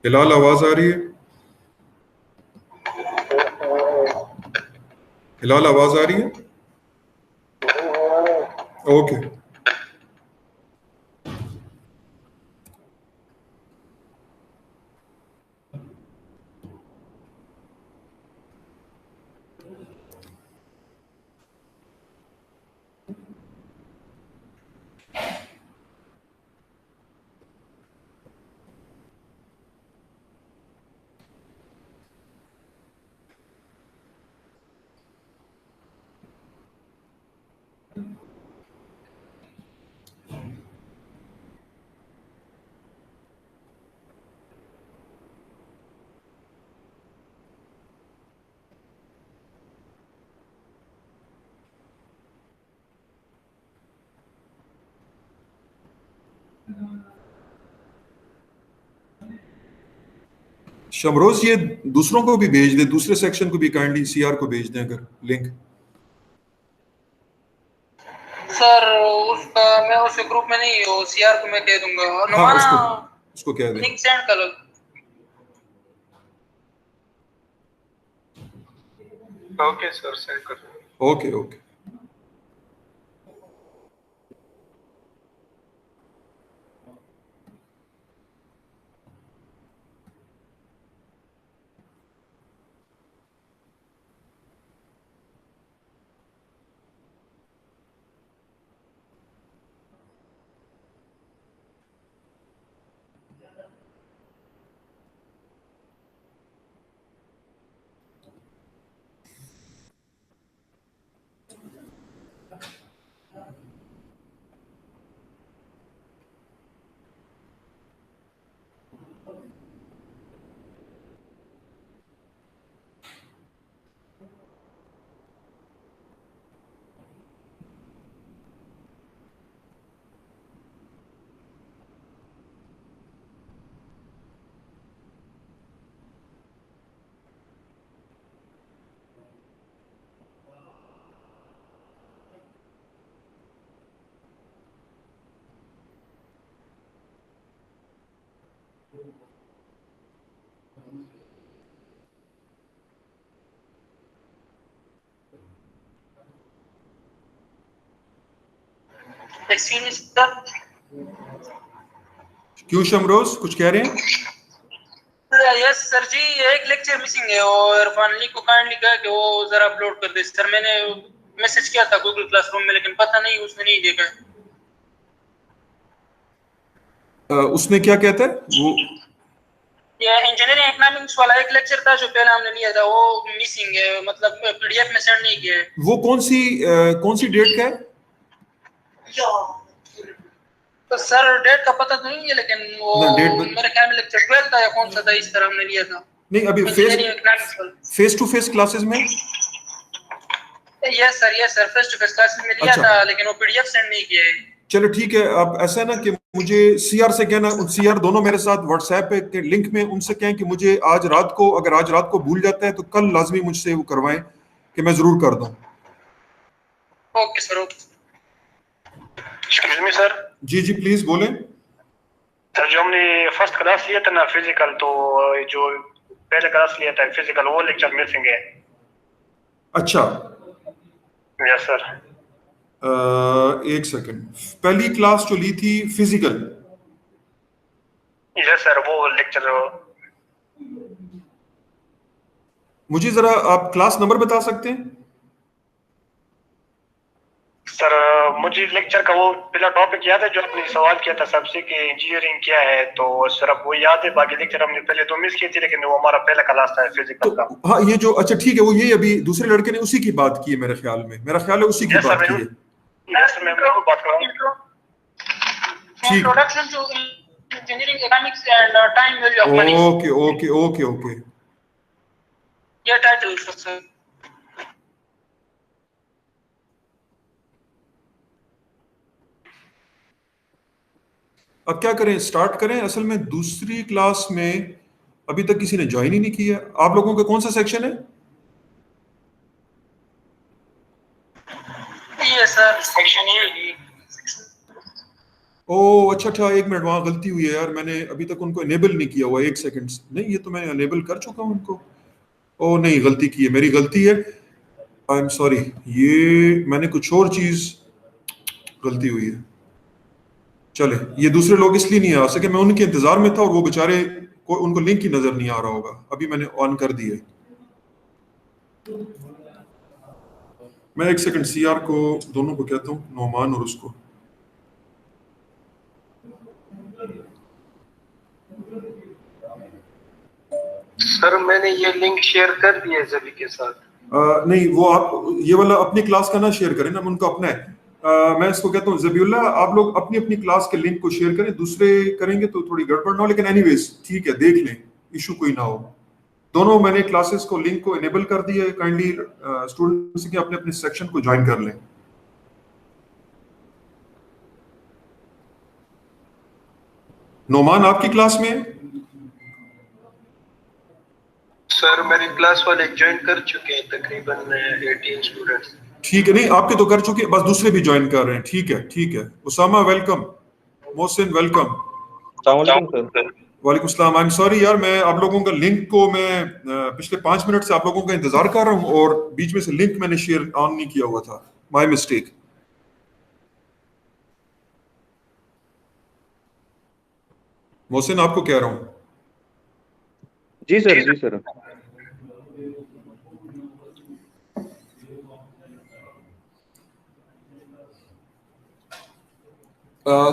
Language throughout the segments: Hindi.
हिलाल, आवाज आ रही है? हिलाल, आवाज आ रही है? ओके। शमरोज, ये दूसरों को भी भेज दे, दूसरे सेक्शन को भी काइंडली सीआर को भेज दें अगर लिंक। सर उसका मैं उस ग्रुप में नहीं हूँ, सीआर को मैं कह दूंगा। हाँ, उसको कह दे। लिंक सेंड कर। ओके सर, सेंड कर। Okay okay. Excuse sir. क्यों शमरोज, कुछ कह रहे हैं? यस सर जी, एक लेक्चर मिसिंग है और इरफान अली को काइंडली कहा कि वो जरा अपलोड कर दे। सर मैंने मैसेज किया था गूगल क्लासरूम में, लेकिन पता नहीं उसने नहीं देखा। उसमें क्या कहता है वो? ये इंजीनियरिंग इकोनॉमिक्स वाला एक लेक्चर था जो पहले हमने लिया था, वो मिसिंग है, मतलब पीडीएफ में सेंड नहीं किया है। वो कौन सी डेट का है? तो सर डेट का पता तो नहीं है, लेकिन वो ना डेट मेरे ख्याल में लेक्चर 12 था या कौन सा था, इस तरह हमने लिया था। नहीं, अभी इंजीनियरिंग इकोनॉमिक्स वाला। फेस टू फेस क्लासेस में। Yes sir, face to face classes में लिया अच्छा, था, लेकिन वो पीडीएफ सेंड नहीं किया है। चलो ठीक है। अब ऐसा है ना कि मुझे सीआर से कहना, सीआर दोनों मेरे साथ व्हाट्सएप पे के लिंक में, उनसे कहें कि मुझे आज रात को, अगर आज रात को भूल जाता है तो कल लाजमी मुझसे वो करवाएं कि मैं जरूर कर दूं। Okay sir, okay. Excuse me sir. जी जी, प्लीज बोलें। सर जो हमने फर्स्ट क्लास लिया था ना फिजिकल, तो जो पहले क्लास लिया था फिजिकल, वो लेक्चर मिसिंग है। अच्छा, यस सर। एक सेकंड। पहली क्लास जो ली थी फिजिकल, यस सर, वो लेक्चर। मुझे जरा आप क्लास नंबर बता सकते हैं? सर मुझे लेक्चर का वो पहला टॉपिक याद है जो आपने सवाल किया था सबसे कि इंजीनियरिंग क्या है, तो सर अब वो याद है। बाकी लेक्चर हमने पहले तो मिस किए थे, लेकिन वो हमारा पहला क्लास था फिजिकल तो का। हाँ, ये जो, अच्छा ठीक है, वो ये अभी दूसरे लड़के ने उसी की बात की है, मेरा ख्याल है उसी की यस बात सर, की है। यस मैं बिल्कुल बात कर रहा हूँ। ठीक। Introduction to engineering economics and time value of money. Okay okay okay okay. ये टाइटल सर। अब क्या करें, स्टार्ट करें? असल में दूसरी क्लास में अभी तक किसी ने ज्वाइन ही नहीं किया। आप लोगों का कौन सा सेक्शन है? ये सर सेक्शन ए। ओ अच्छा, 1 मिनट, वहां गलती हुई है यार, मैंने अभी तक उनको इनेबल नहीं किया हुआ। 1 सेकंड, नहीं ये तो मैं इनेबल कर चुका हूं उनको। ओ नहीं, गलती की है, मेरी गलती है, आई एम सॉरी, ये मैंने कुछ और चीज, गलती हुई है। चले, ये दूसरे लोग इसलिए नहीं आ सके, मैं उनके इंतजार में था और वो बेचारे को उनको लिंक ही नजर नहीं आ रहा होगा। अभी मैंने ऑन कर दिया। मैं 1 सेकंड सीआर को, दोनों को कहता हूँ, नोमान और उसको। सर मैंने ये लिंक शेयर कर दिया है सभी के साथ। नहीं, वो आप ये वाला अपनी क्लास का ना शेयर करें ना, उनका अपना है। मैं इसको कहता हूँ जबीउल्ला, आप लोग अपनी अपनी क्लास के लिंक को शेयर करें, दूसरे करेंगे तो थोड़ी गड़बड़ ना हो, लेकिन एनीवेज ठीक है, देख लें, इशू कोई ना हो। दोनों मैंने क्लासेस को, लिंक को इनेबल कर दिया है। काइंडली स्टूडेंट्स के अपने अपने सेक्शन को ज्वाइन कर लें। नोमान आपकी क्लास में है? सर मेरी क्लास वाले ज्वाइन कर चुके हैं, तकरीबन 18 स्टूडेंट्स। ठीक है, नहीं आपके तो कर चुके, बस दूसरे भी ज्वाइन कर रहे हैं। ठीक है ठीक है, Usama welcome, Mohsin welcome. Sir. वालेकुम सलाम। आई एम सॉरी यार, मैं आप लोगों का लिंक को मैं पिछले 5 मिनट से आप लोगों का इंतजार कर रहा हूँ और बीच में से लिंक मैंने शेयर ऑन नहीं किया हुआ था, माय मिस्टेक। मोहसिन आपको कह रहा हूँ। जी सर।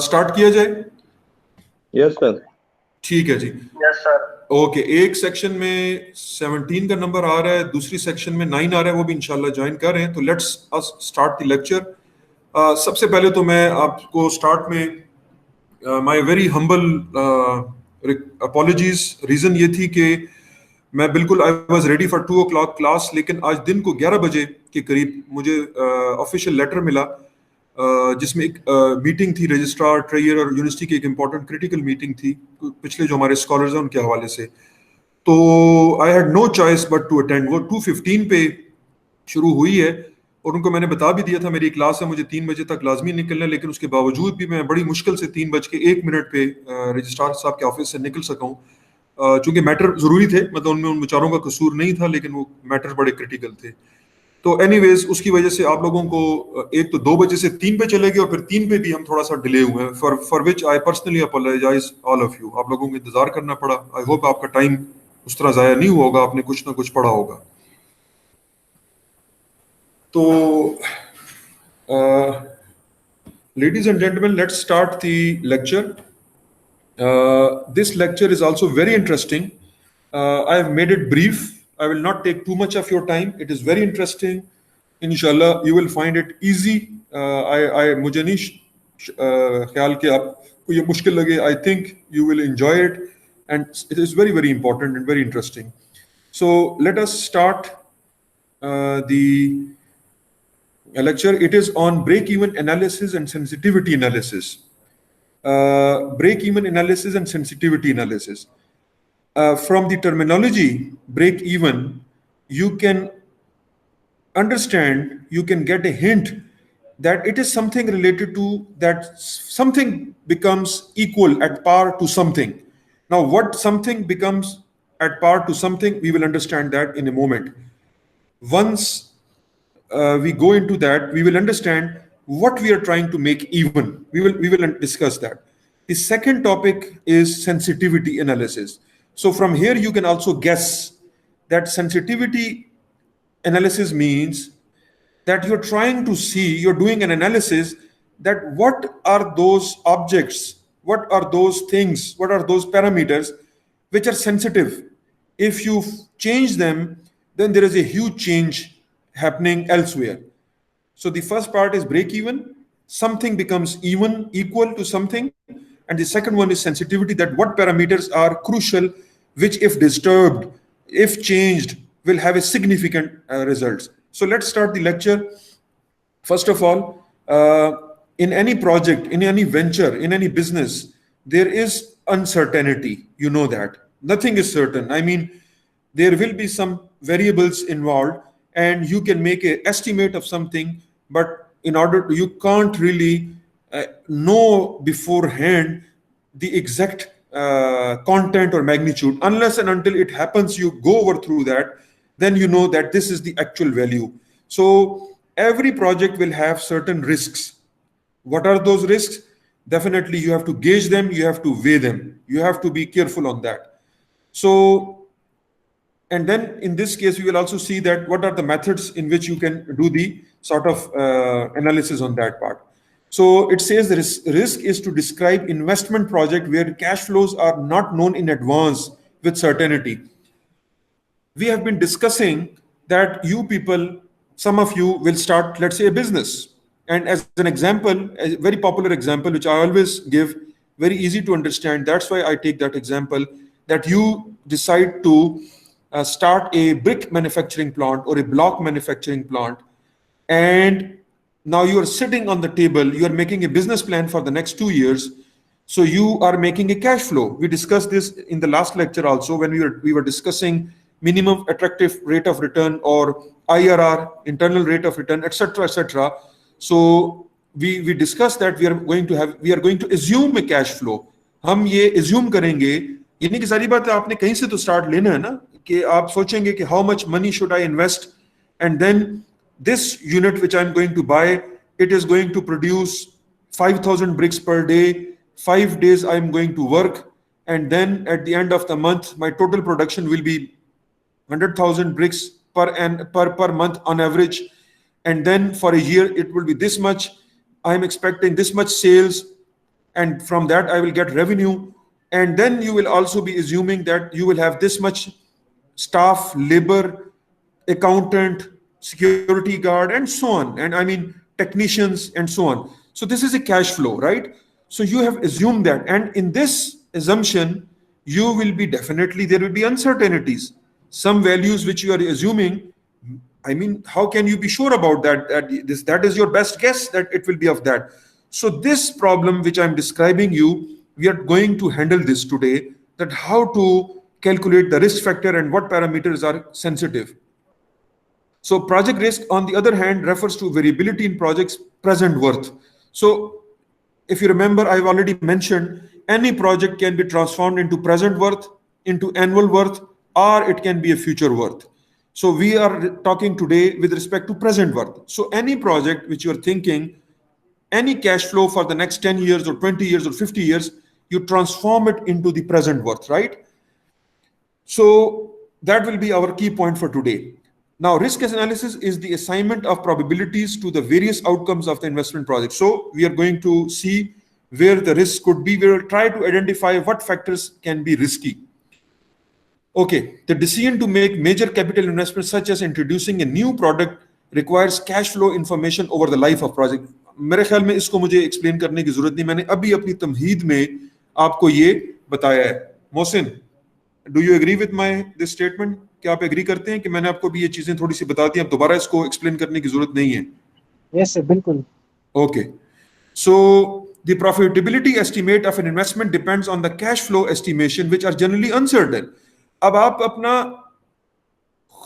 स्टार्ट किया जाए? Yes sir. ठीक है जी। Yes sir. ओके, एक सेक्शन में 17 का नंबर आ रहा है, दूसरी सेक्शन में 9 आ रहा है, वो भी इंशाल्लाह ज्वाइन कर रहे हैं। तो let's us start the lecture. सबसे पहले तो मैं आपको स्टार्ट में my very humble apologies. Reason ये थी कि मैं बिल्कुल I was ready for 2 o'clock class, लेकिन आज दिन को 11 बजे के करीब मुझे ऑफिशियल लेटर मिला, जिसमें एक मीटिंग थी रजिस्ट्रार, ट्रेयर और यूनिवर्सिटी की, एक इंपॉर्टेंट क्रिटिकल मीटिंग थी पिछले जो हमारे स्कॉलर्स हैं उनके हवाले से। तो I had no choice but to attend. वो 2:15 पे शुरू हुई है और उनको मैंने बता भी दिया था मेरी क्लास है, मुझे 3 बजे तक लाजमी निकलना है, लेकिन उसके बावजूद भी मैं बड़ी मुश्किल से 3:01 पे रजिस्ट्रार साहब के ऑफिस से निकल सका हूँ। चूंकि मैटर जरूरी थे, मतलब उनमें उन बेचारों का कसूर नहीं था, लेकिन वो मैटर बड़े क्रिटिकल थे। तो एनीवेज उसकी वजह से आप लोगों को एक तो 2 बजे से 3 पे चले गए और फिर 3 पे भी हम थोड़ा सा डिले हुए हैं, for which I personally apologise all of you. आप लोगों को इंतजार करना पड़ा। आई होप आपका टाइम उस तरह जाया नहीं हुआ होगा, आपने कुछ ना कुछ पढ़ा होगा। तो ladies and gentlemen, let's start the lecture. This lecture is also very interesting. I have made it brief. I will not take too much of your time. It is very interesting. Inshallah, you will find it easy. मुझे नहीं ख्याल कि आपको ये मुश्किल लगे. I think you will enjoy it, and it is very, very important and very interesting. So let us start the lecture. It is on break-even analysis and sensitivity analysis. Break-even analysis and sensitivity analysis. From the terminology break-even, you can understand, you can get a hint that it is something related to that something becomes equal at par to something. Now, what something becomes at par to something, we will understand that in a moment. Once we go into that, we will understand what we are trying to make even. We will discuss that. The second topic is sensitivity analysis. So from here you can also guess that sensitivity analysis means that you're trying to see, you're doing an analysis that what are those objects, what are those things, what are those parameters which are sensitive. If you change them, then there is a huge change happening elsewhere. So the first part is break even. Something becomes even, equal to something. And the second one is sensitivity, that what parameters are crucial, which if disturbed, if changed, will have a significant results. So let's start the lecture. First of all, in any project, in any venture, in any business, there is uncertainty. You know that. Nothing is certain. I mean, there will be some variables involved and you can make an estimate of something, but in order to, you can't really know beforehand the exact content or magnitude. Unless and until it happens, you go over through that, then you know that this is the actual value. So every project will have certain risks. What are those risks? Definitely you have to gauge them, you have to weigh them, you have to be careful on that. So, and then in this case, we will also see that what are the methods in which you can do the sort of analysis on that part. So it says the risk is to describe investment project where cash flows are not known in advance with certainty. We have been discussing that you people, some of you will start, let's say, a business. And as an example, a very popular example, which I always give, very easy to understand. That's why I take that example, that you decide to start a brick manufacturing plant or a block manufacturing plant. And now you are sitting on the table, you are making a business plan for the next 2 years. So you are making a cash flow. We discussed this in the last lecture also when we were discussing minimum attractive rate of return or IRR, internal rate of return, etc., etc. So we discussed that we are going to assume a cash flow. हम ये assume करेंगे, यानी कि सारी बात आपने कहीं से तो start लेना है ना, कि आप सोचेंगे कि how much money should I invest, and then this unit which I'm going to buy, it is going to produce 5,000 bricks per day, 5 days I'm going to work, and then at the end of the month, my total production will be 100,000 bricks per month on average. And then for a year, it will be this much. I'm expecting this much sales. And from that, I will get revenue. And then you will also be assuming that you will have this much staff, labor, accountant, security guard, and so on. And I mean, technicians and so on. So this is a cash flow, right? So you have assumed that. And in this assumption, you will be definitely, there will be uncertainties. Some values which you are assuming, I mean, how can you be sure about that? That is your best guess that it will be of that. So this problem which I'm describing you, we are going to handle this today, that how to calculate the risk factor and what parameters are sensitive. So project risk, on the other hand, refers to variability in project's present worth. So if you remember, I've already mentioned any project can be transformed into present worth, into annual worth, or it can be a future worth. So we are talking today with respect to present worth. So any project which you're thinking, any cash flow for the next 10 years or 20 years or 50 years, you transform it into the present worth, right? So that will be our key point for today. Now, risk analysis is the assignment of probabilities to the various outcomes of the investment project. So we are going to see where the risk could be. We will try to identify what factors can be risky. Okay, the decision to make major capital investments such as introducing a new product requires cash flow information over the life of project. मेरे ख्याल में इसको मुझे एक्सप्लेन करने की जरूरत नहीं, मैंने अभी अपनी तमहीद में आपको ये बताया है. Mohsin, do you agree with my this statement? क्या आप एग्री करते हैं कि मैंने आपको भी ये चीजें थोड़ी सी बता दी, अब दोबारा इसको एक्सप्लेन करने की जरूरत नहीं है? Yes sir, बिल्कुल. Okay, so the profitability estimate of an investment depends on the cash flow estimation which are generally uncertain. अब आप अपना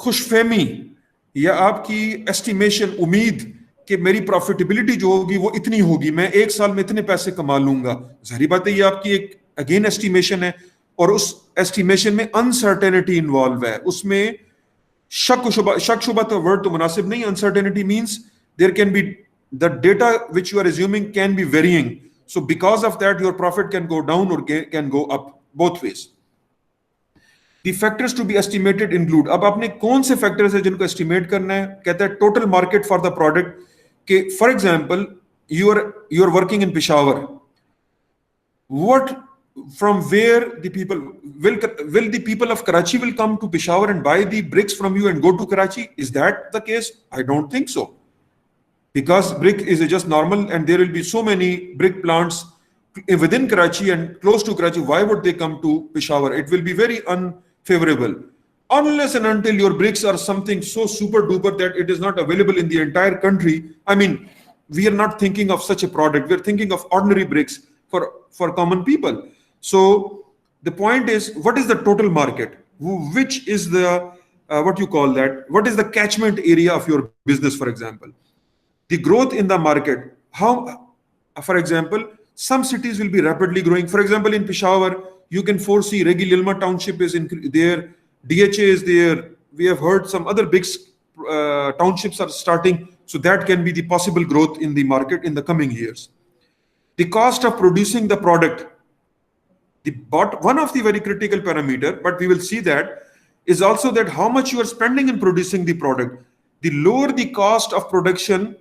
खुशफहमी या आपकी एस्टिमेशन, उम्मीद कि मेरी प्रॉफिटेबिलिटी जो होगी वो इतनी होगी, मैं 1 साल में इतने पैसे कमा लूंगा, जाहिर बात है ये आपकी एक अगेन एस्टिमेशन है, और उस एस्टिमेशन में अनसर्टेनिटी इन्वॉल्व है, उसमें शक शुबा तो वर्ड तो मुनासिब नहीं. Uncertainty means there can be the data which you are assuming can be varying, so because of that your profit can go down और can go up, both ways. The factors to be estimated include, अब आपने कौन से फैक्टर्स है जिनको एस्टिमेट करना है? कहता है total market for the product, के for example you are working in Peshawar, what from where the people will the people of Karachi will come to Peshawar and buy the bricks from you and go to Karachi? Is that the case? I don't think so, because brick is just normal and there will be so many brick plants within Karachi and close to Karachi. Why would they come to Peshawar? It will be very unfavorable unless and until your bricks are something so super duper that it is not available in the entire country. I mean, we are not thinking of such a product, we are thinking of ordinary bricks for common people. So the point is, what is the total market? Which is the what you call that? What is the catchment area of your business, for example? The growth in the market. How For example, some cities will be rapidly growing. For example, in Peshawar, you can foresee Regi Lilma Township is there, DHA is there. We have heard some other big townships are starting. So that can be the possible growth in the market in the coming years. The cost of producing the product, one of the very critical parameter, but we will see that, is also that how much you are spending in producing the product. The lower the cost of production,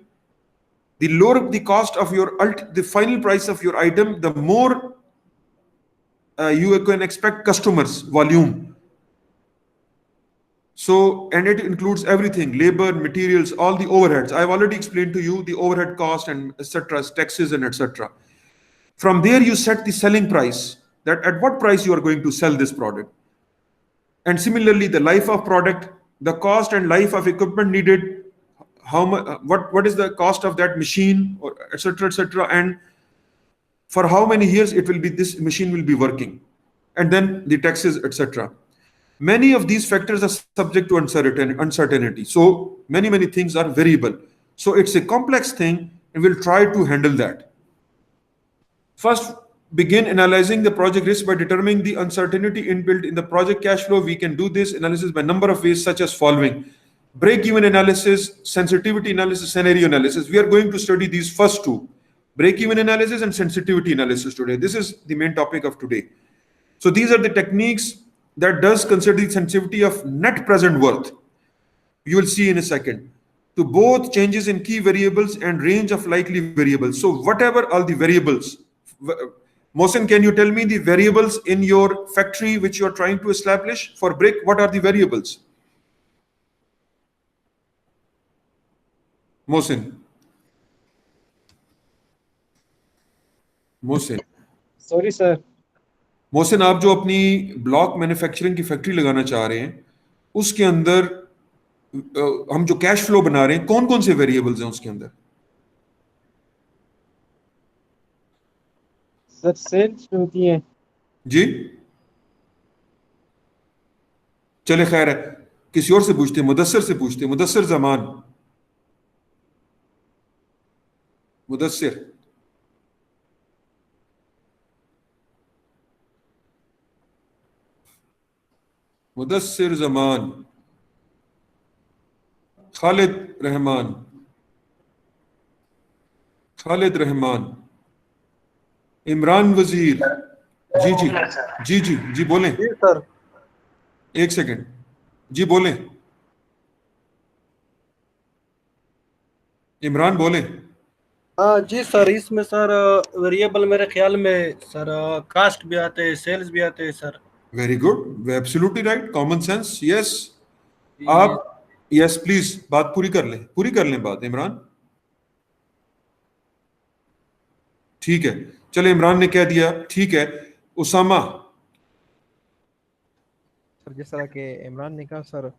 the lower the cost of the final price of your item, the more you can expect customers, volume. So, and it includes everything, labor, materials, all the overheads. I've already explained to you the overhead cost and etc., taxes and etc. From there, you set the selling price, that at what price you are going to sell this product. And similarly, the life of product, the cost and life of equipment needed, how much, what is the cost of that machine, or etc., etc., and for how many years this machine will be working, and then the taxes, etc. Many of these factors are subject to uncertainty. So many things are variable. So it's a complex thing, and we'll try to handle that. First, begin analyzing the project risk by determining the uncertainty inbuilt in the project cash flow. We can do this analysis by a number of ways, such as following: break-even analysis, sensitivity analysis, scenario analysis. We are going to study these first two, break-even analysis and sensitivity analysis today. This is the main topic of today. So these are the techniques that does consider the sensitivity of net present worth. You will see in a second, to both changes in key variables and range of likely variables. So whatever are the variables, Mohsen, can you tell me the variables in your factory which you are trying to establish for brick? What are the variables? Mohsen. Sorry, sir. Mohsin, आप जो अपनी ब्लॉक मैन्युफैक्चरिंग की फैक्ट्री लगाना चाह रहे हैं, उसके अंदर हम जो कैश फ्लो बना रहे हैं, कौन कौन से वेरिएबल्स हैं उसके अंदर? सर सेल्स होती है जी, चले खैर है, किसी और से पूछते हैं, मुदस्सिर से पूछते हैं, मुदस्सिर जमान, मुदस्सिर जमान, खालिद रहमान, इमरान वजीर। जी बोलें। जी सर, एक सेकंड, जी बोलें, इमरान बोलें। हाँ जी सर, इसमें सर वेरिएबल मेरे ख्याल में सर कास्ट भी आते हैं, सेल्स भी आते हैं sir. Very good, absolutely right, common sense, yes. आप यस प्लीज बात पूरी कर लें बात, इमरान। ठीक है, चले, इमरान ने कह दिया, ठीक है। उसामा। सर जिस तरह के इमरान ने कहा सर,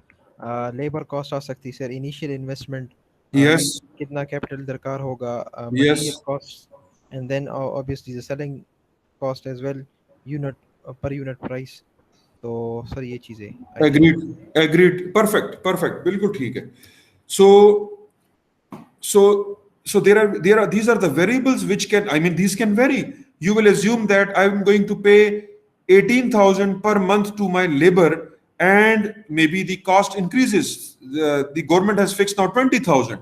लेबर कॉस्ट आ सकती है सर, इनिशियल इन्वेस्टमेंट, यस, कितना कैपिटल दरकार होगा, Yes. Material cost, and then obviously the selling cost as well, unit per unit price. तो सर ये चीजें एग्रीड, परफेक्ट, बिल्कुल ठीक है। So these are the variables which can, I mean, these can vary. You will assume that I'm going to pay 18,000 per month to my labor, and maybe the cost increases. The government has fixed now 20,000,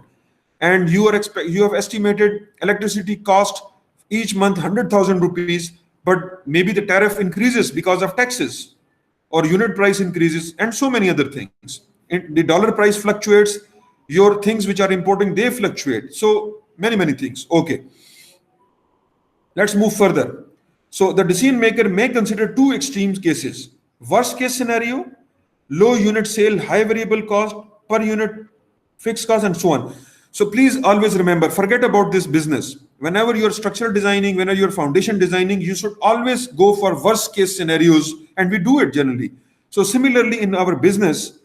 and you have estimated electricity cost each month 100,000 rupees, but maybe the tariff increases because of taxes, or unit price increases, and so many other things. The dollar price fluctuates. Your things which are importing, they fluctuate. So many things. Okay. Let's move further. So the decision maker may consider two extreme cases. Worst case scenario, low unit sale, high variable cost, per unit fixed cost, and so on. So please always remember, forget about this business. Whenever you're structural designing, whenever you're foundation designing, you should always go for worst case scenarios, and we do it generally. So similarly in our business,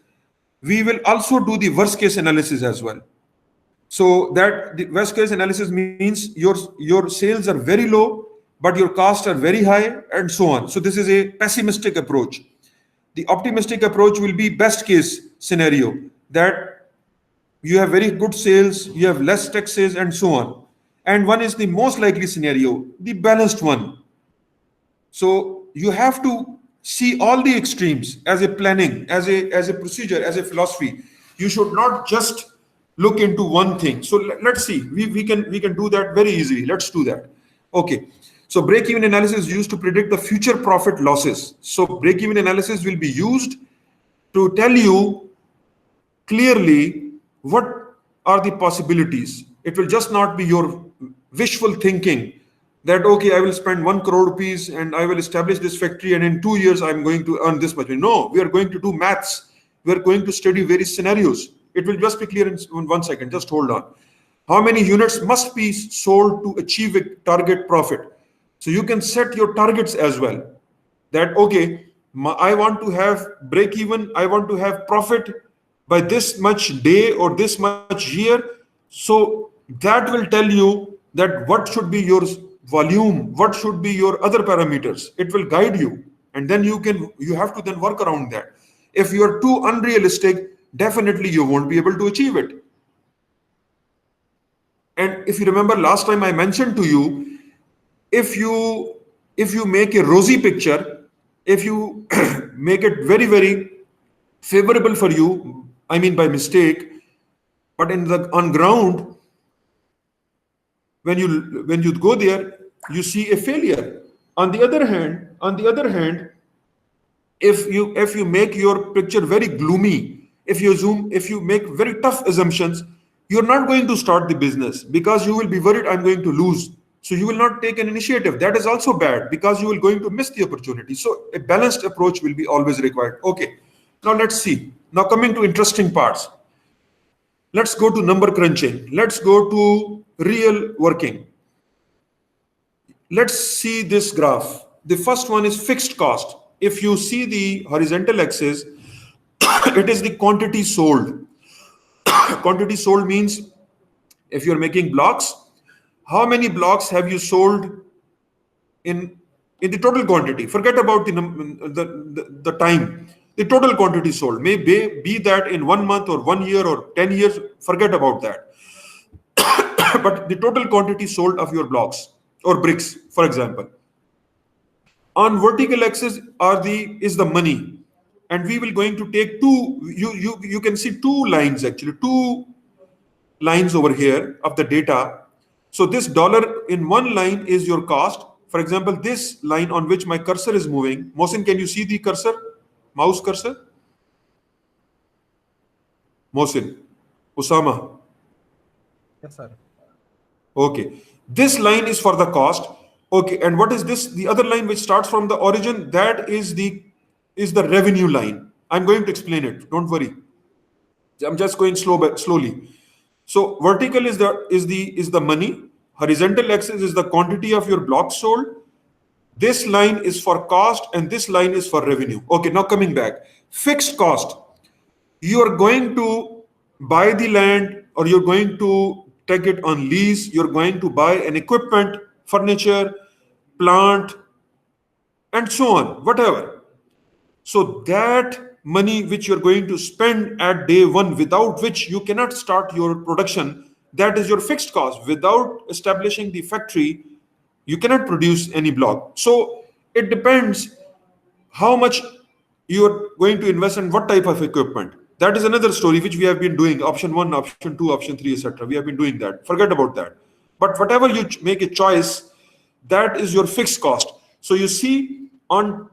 we will also do the worst case analysis as well. So that the worst case analysis means your sales are very low, but your costs are very high, and so on. So this is a pessimistic approach. The optimistic approach will be best case scenario, that you have very good sales, you have less taxes, and so on. and one is the most likely scenario, the balanced one. So you have to see all the extremes as a planning, as a procedure, as a philosophy. You should not just look into one thing. So let's see. We can do that very easily. Let's do that. Okay. So break-even analysis is used to predict the future profit losses. So break-even analysis will be used to tell you clearly what are the possibilities. It will just not be your wishful thinking that, okay, I will spend 1 crore rupees and I will establish this factory and in 2 years I'm going to earn this much. No, we are going to do maths. We are going to study various scenarios. It will just be clear in 1 second. Just hold on. How many units must be sold to achieve a target profit? So you can set your targets as well. That, okay, I want to have break even, I want to have profit by this much day or this much year. So that will tell you that what should be your volume, what should be your other parameters. It will guide you, and then you have to then work around that. If you are too unrealistic, definitely you won't be able to achieve it. And if you remember last time I mentioned to you, if you make a rosy picture, if you make it very, very favorable for you, I mean by mistake, but on ground, when you go there, you see a failure. On the other hand, if you make your picture very gloomy, if you make very tough assumptions, you're not going to start the business because you will be worried I'm going to lose. So you will not take an initiative. That is also bad because you will going to miss the opportunity. So a balanced approach will be always required. Okay, now let's see. Now coming to interesting parts. Let's go to number crunching. Let's go to real working. Let's see this graph. The first one is fixed cost. If you see the horizontal axis, it is the quantity sold. Quantity sold means if you're making blocks, how many blocks have you sold in the total quantity? Forget about the time. The total quantity sold may be that in 1 month or 1 year or 10 years. Forget about that. But the total quantity sold of your blocks or bricks, for example. On vertical axis is the money, and we will going to take two. You can see two lines actually, two lines over here of the data. So this dollar in one line is your cost. For example, this line on which my cursor is moving. Mohsin, can you see the cursor? Mouse cursor? Mohsin, Usama. Yes, sir. Okay. This line is for the cost. Okay. And what is this? The other line which starts from the origin, that is the revenue line. I'm going to explain it. Don't worry. I'm just going slowly. So vertical is the money. Horizontal axis is the quantity of your blocks sold. This line is for cost and this line is for revenue. Okay, now coming back. Fixed cost. You are going to buy the land or you're going to take it on lease. You're going to buy an equipment, furniture, plant, and so on, whatever. So that money which you're going to spend at day one, without which you cannot start your production, that is your fixed cost. Without establishing the factory, you cannot produce any block. So it depends how much you're going to invest in what type of equipment. That is another story which we have been doing. Option 1, option 2, option 3, etc. We have been doing that. Forget about that. But whatever you make a choice, that is your fixed cost. So you see, on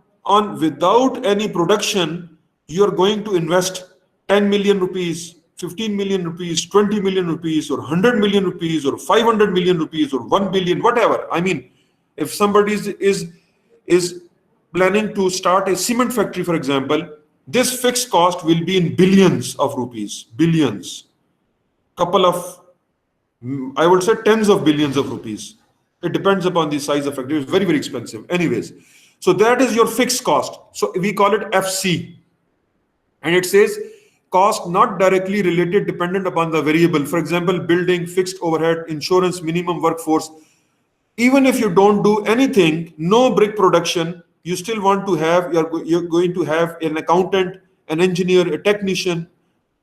without any production, you're going to invest 10 million rupees, 15 million rupees, 20 million rupees, or 100 million rupees, or 500 million rupees, or 1 billion, whatever. I mean, if somebody is planning to start a cement factory, for example, this fixed cost will be in billions of rupees, billions, couple of, I would say tens of billions of rupees. It depends upon the size of factory. It's very, very expensive. Anyways, so that is your fixed cost. So we call it FC. And it says cost not directly related, dependent upon the variable. For example, building, fixed overhead, insurance, minimum workforce. Even if you don't do anything, no brick production, you still want to have, you're going to have an accountant, an engineer, a technician,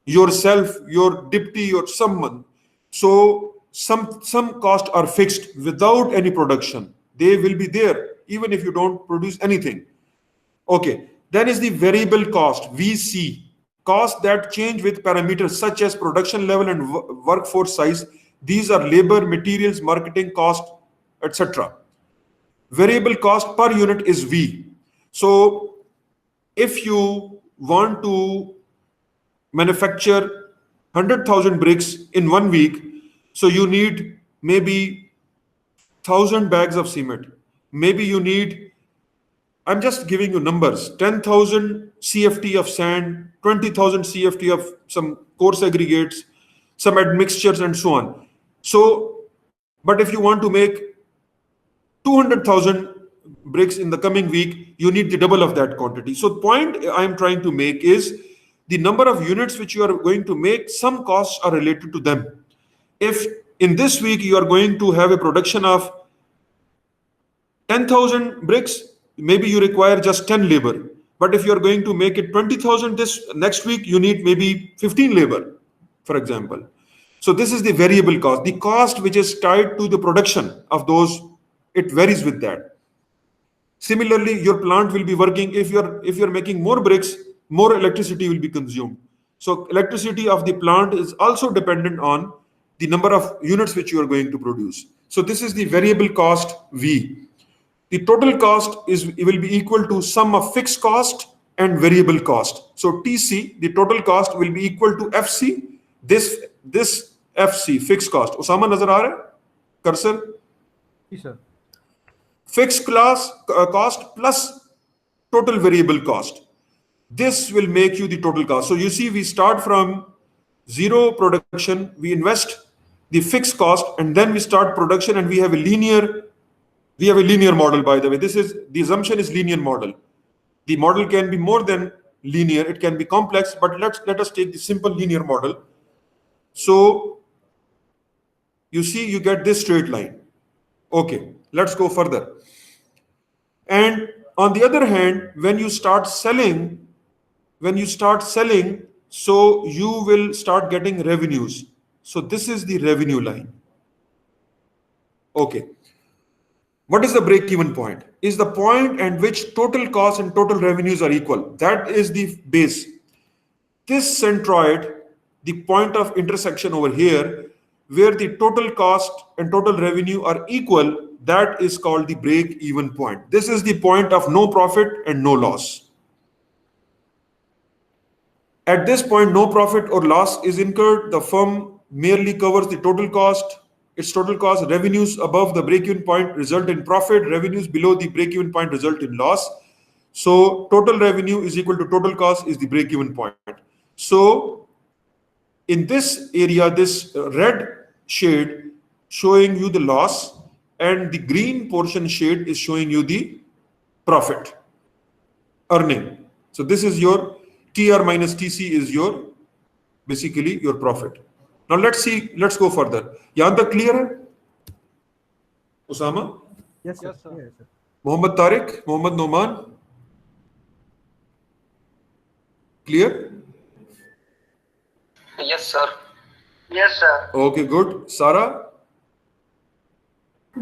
yourself, your deputy, or someone. So some costs are fixed without any production. They will be there even if you don't produce anything. Okay, then is the variable cost, VC, costs that change with parameters such as production level and workforce size. These are labor, materials, marketing cost, etc. Variable cost per unit is V. So if you want to manufacture 100,000 bricks in 1 week, so you need maybe 1,000 bags of cement. Maybe you need, I'm just giving you numbers, 10,000 CFT of sand, 20,000 CFT of some coarse aggregates, some admixtures and so on. So, but if you want to make 200,000 bricks in the coming week, you need the double of that quantity. So the point I'm trying to make is the number of units which you are going to make, some costs are related to them. If in this week you are going to have a production of 10,000 bricks, maybe you require just 10 labor. But if you are going to make it 20,000 this next week, you need maybe 15 labor, for example. So this is the variable cost. The cost which is tied to the production of those, it varies with that. Similarly, your plant will be working, if you're making more bricks, more electricity will be consumed. So electricity of the plant is also dependent on the number of units which you are going to produce. So this is the variable cost V. The total cost will be equal to sum of fixed cost and variable cost. So TC, the total cost, will be equal to FC. This FC, fixed cost. Osama nazar aa raha hai? Cursor? Yes, sir. Fixed cost plus total variable cost. This will make you the total cost. So you see, we start from zero production, we invest the fixed cost, and then we start production, and we have a linear model, by the way. The assumption is linear model. The model can be more than linear, it can be complex, but let us take the simple linear model. So you see, you get this straight line. Okay, let's go further. And on the other hand, when you start selling, so you will start getting revenues. So this is the revenue line. Okay. What is the break-even point? Is the point at which total cost and total revenues are equal. That is the base. This centroid, the point of intersection over here, where the total cost and total revenue are equal, that is called the break-even point. This is the point of no profit and no loss. At this point, no profit or loss is incurred. The firm merely covers the total cost, its total cost. Revenues above the break-even point result in profit. Revenues below the break-even point result in loss. So total revenue is equal to total cost is the break-even point. So in this area, this red shade showing you the loss, and the green portion shade is showing you the profit, earning. So this is your TR minus TC is your, basically your profit. Now let's go further. Yahan tak clear hai? Osama? Yes, sir. Yes, sir. Mohammad Tariq, Mohammad Noman? Clear? Yes, sir. Yes, sir. Okay, good. Sarah?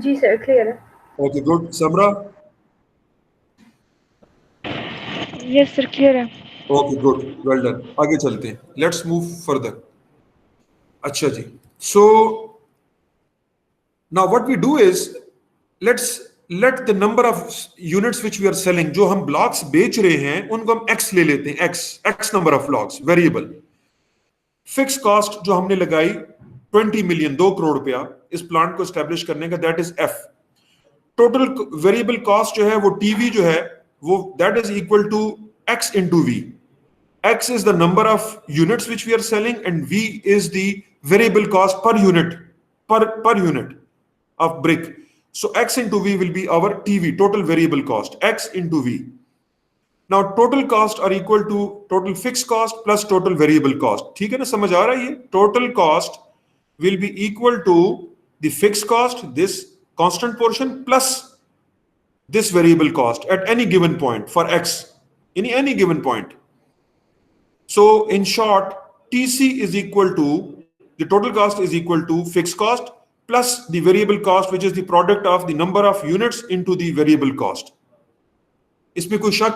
Ji sir clear है Okay, good. Samra? Yes sir clear है Okay, good. Well done. आगे चलते हैं. Let's move further. अच्छा जी. So now what we do is, let the number of units which we are selling, जो हम blocks बेच रहे हैं, उनको हम X ले लेते हैं. X number of blocks, variable. Fixed cost जो हमने लगाई 20 million, 2 crore रुपया इस प्लांट को establish करने का, that is F. Total variable cost जो है वो TV जो है वो that is equal to X into V. X is the number of units which we are selling, and V is the variable cost per unit of brick. So X into V will be our TV, total variable cost, X into V. Now total cost are equal to total fixed cost plus total variable cost. ठीक है ना, समझ आ रहा है ये? Total cost will be equal to the fixed cost, this constant portion, plus this variable cost at any given point for X, in any given point. So in short, TC is equal to, the total cost is equal to fixed cost plus the variable cost, which is the product of the number of units into the variable cost. इसमें कोई शक?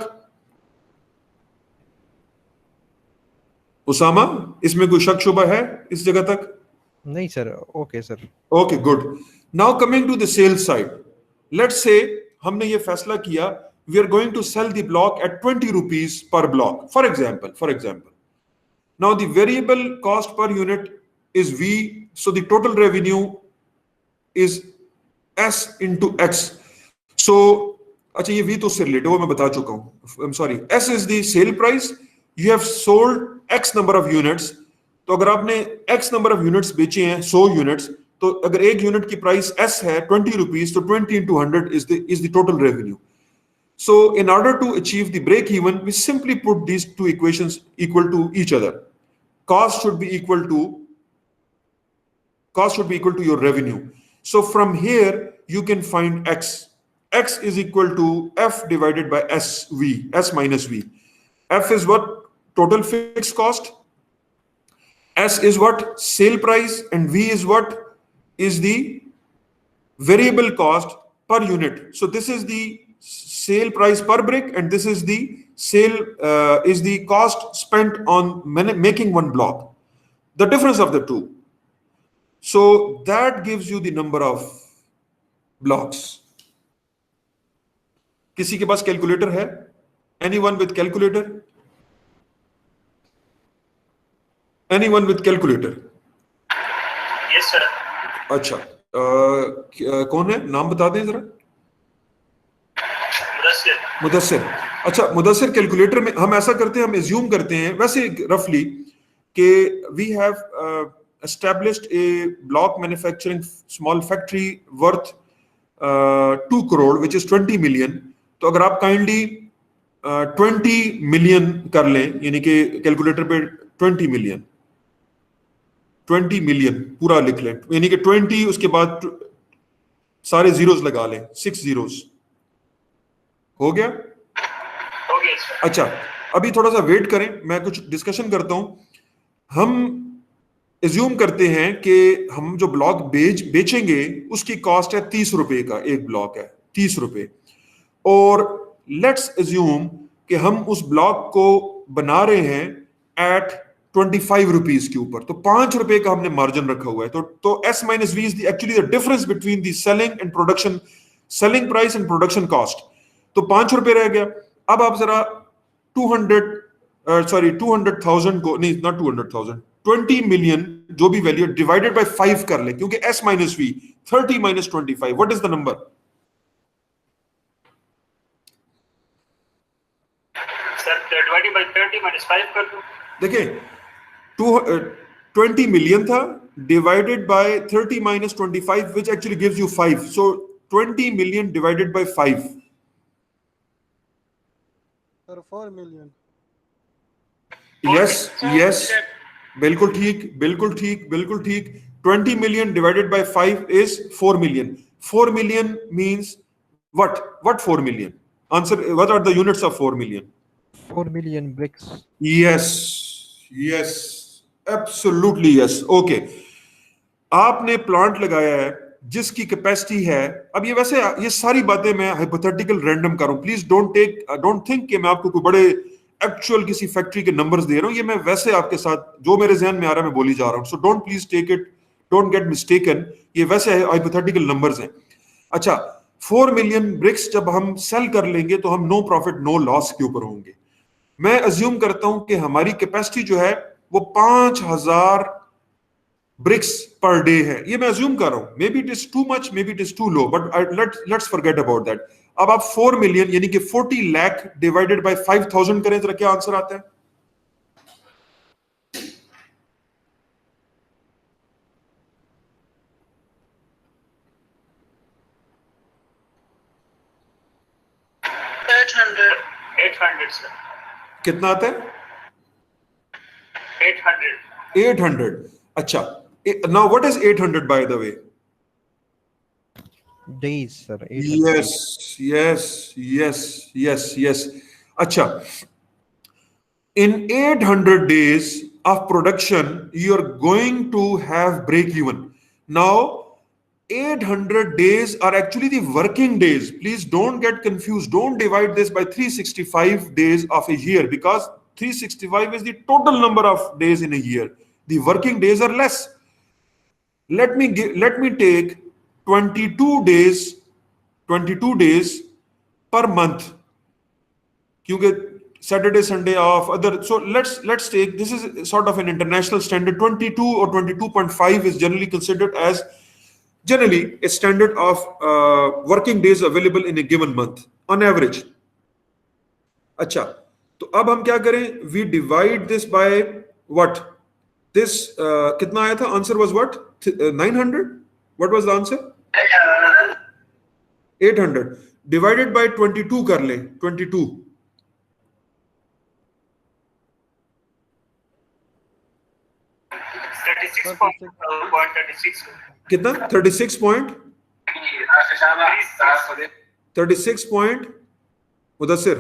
उसामा, इसमें कोई शक शुबा है इस जगह तक? नहीं sir, okay sir. Okay, good. Now coming to the sales side. Let's say हमने ये फैसला किया, we are going to sell the block at 20 rupees per block. For example. Now the variable cost per unit is V, so the total revenue is S into X. So, अच्छा ये V तो उससे रिलेटेड वो मैं बता चुका हूँ. I'm sorry. S is the sale price. You have sold X number of units. तो अगर आपने X number of units बेचे हैं 100 units, तो अगर एक यूनिट की प्राइस S है 20 rupees, तो 20 into 100 is the total revenue. So in order to achieve the break even, we simply put these two equations equal to each other. Cost should be equal to your revenue. So from here you can find X. X is equal to F divided by SV, S minus V. F is what? Total fixed cost. S is what? Sale price. And V is what? Is the variable cost per unit. So this is the sale price per brick, and this is the is the cost spent on making one block. The difference of the two. So that gives you the number of blocks. किसी के पास कैलकुलेटर है? Anyone with calculator? Anyone with calculator? Yes sir. अच्छा, कौन है? नाम बता दें जरा. मुदस्सिर. अच्छा, मुदस्सिर कैलकुलेटर में हम ऐसा करते हैं, हम एज्यूम करते हैं वैसे रफली कि we have established a block manufacturing small factory worth 2 crore, which is 20 million. तो अगर आप काइंडली 20 मिलियन कर लें, यानी कि कैलकुलेटर पे 20 मिलियन पूरा लिख लें, यानी कि 20 उसके बाद सारे जीरोस लगा लें, 6 जीरोस. हो गया? अच्छा, अभी थोड़ा सा वेट करें, मैं कुछ डिस्कशन करता हूं. हम एज्यूम करते हैं कि हम जो ब्लॉक बेचेंगे उसकी कॉस्ट है 30 रुपए का, एक ब्लॉक है 30 रुपए, और लेट्स एज्यूम कि हम उस ब्लॉक को बना रहे हैं एट 25 रुपीज के ऊपर, तो 5 रुपए का हमने मार्जिन रखा हुआ है. तो S minus V is actually the difference between the selling and production, selling price and production cost. तो 5 रुपए रह गया. अब आप जरा 200,000 को, नहीं नॉट 200,000, 20 मिलियन जो भी वैल्यू डिवाइडेड बाय 5 कर ले, क्योंकि S minus V 30 minus 25, what is the number? Sir divided by 30 minus 5 कर दो. देखिए 20 मिलियन था divided by 30 minus 25, which actually gives you 5. So 20 million divided by 5. Sir, 4 million. Yes. बिल्कुल ठीक. 20 million divided by 5 is 4 million. 4 million means what? What 4 million? Answer, what are the units of 4 million? 4 million bricks. Yes. Absolutely yes. Okay. आपने प्लांट लगाया है जिसकी कैपेसिटी है, अब ये वैसे ये सारी बातें मैं हाइपोथेटिकल रैंडम कर रहा हूं. प्लीज डोंट थिंक कि मैं आपको कोई बड़े एक्चुअल किसी फैक्ट्री के नंबर्स दे रहा हूं. ये मैं वैसे आपके साथ जो मेरे जहन में आ रहा है मैं बोली जा रहा हूं. So don't please take it, don't get mistaken, ये वैसे हाइपोथेटिकल नंबर्स हैं. अच्छा, 4 मिलियन ब्रिक्स जब हम सेल कर लेंगे तो हम नो प्रॉफिट नो लॉस के ऊपर होंगे. मैं अज्यूम करता हूं कि हमारी कैपेसिटी जो है वो 5000 ब्रिक्स पर डे है. ये मैं अज्यूम कर रहा हूं. Maybe it is too much, maybe it is too low, but let's forget about that. अब आप 4 मिलियन यानी कि 40 लाख डिवाइडेड बाय 5000 करें, तो क्या आंसर आता है? $800 सर. कितना आता है? 800. अच्छा, now what is 800 by the way? Days, sir. 800. Yes. अच्छा, in 800 days of production you are going to have break even. Now 800 days are actually the working days. Please don't get confused. Don't divide this by 365 days of a year, because 365 is the total number of days in a year. The working days are less. Let me take 22 days per month. Kyunki Saturday, Sunday off, other. So let's take, this is sort of an international standard. 22 or 22.5 is generally considered as a standard of working days available in a given month on average. अच्छा, तो अब हम क्या करें? We divide this by what? This कितना आया था? Answer was what? 900? What was the answer? 800 divided by 22 कर लें. 22. कितना? 36 point? 36 point? Mudassir?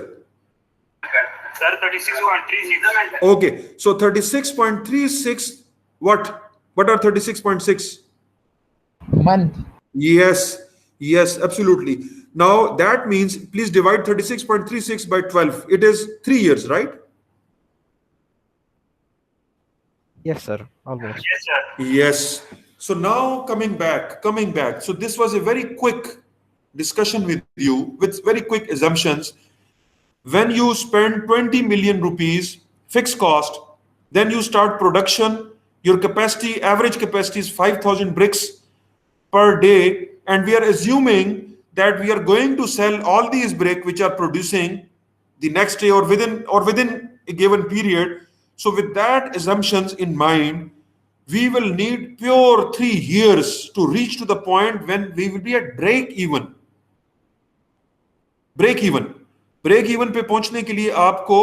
Sir, 36.36. Okay, so 36.36. What are 36.6? Month. Yes, absolutely. Now that means, please divide 36.36 by 12. It is 3 years, right? Yes, sir. Almost. Yes, sir. Yes. So now coming back. So this was a very quick discussion with you with very quick assumptions. When you spend 20 million rupees fixed cost, then you start production, your capacity, average capacity is 5,000 bricks per day. And we are assuming that we are going to sell all these bricks which are producing the next day or within a given period. So with that assumptions in mind, we will need pure 3 years to reach to the point when we will be at break even. Break even पे पहुंचने के लिए आपको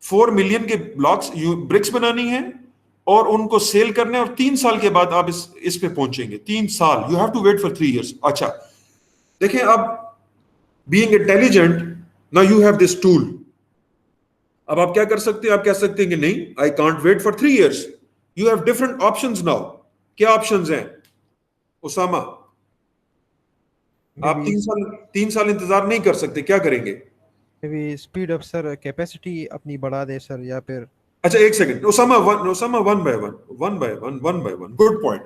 4 मिलियन के ब्लॉक्स ब्रिक्स बनानी है और उनको सेल करने, और 3 साल के बाद आप इस पे पहुंचेंगे. 3 साल. You have to wait for 3 years. अच्छा, देखें, अब being intelligent, now you have this tool. अब आप क्या कर सकते हैं? आप कह सकते हैं कि नहीं, I can't wait for 3 years. You have different options now. क्या options हैं? उसामा, आप 3 साल इंतजार नहीं कर सकते, क्या करेंगे? Maybe speed up, sir. Capacity अपनी बढ़ा दे, sir, या फिर. अच्छा, एक second. Usama one by one. Good point.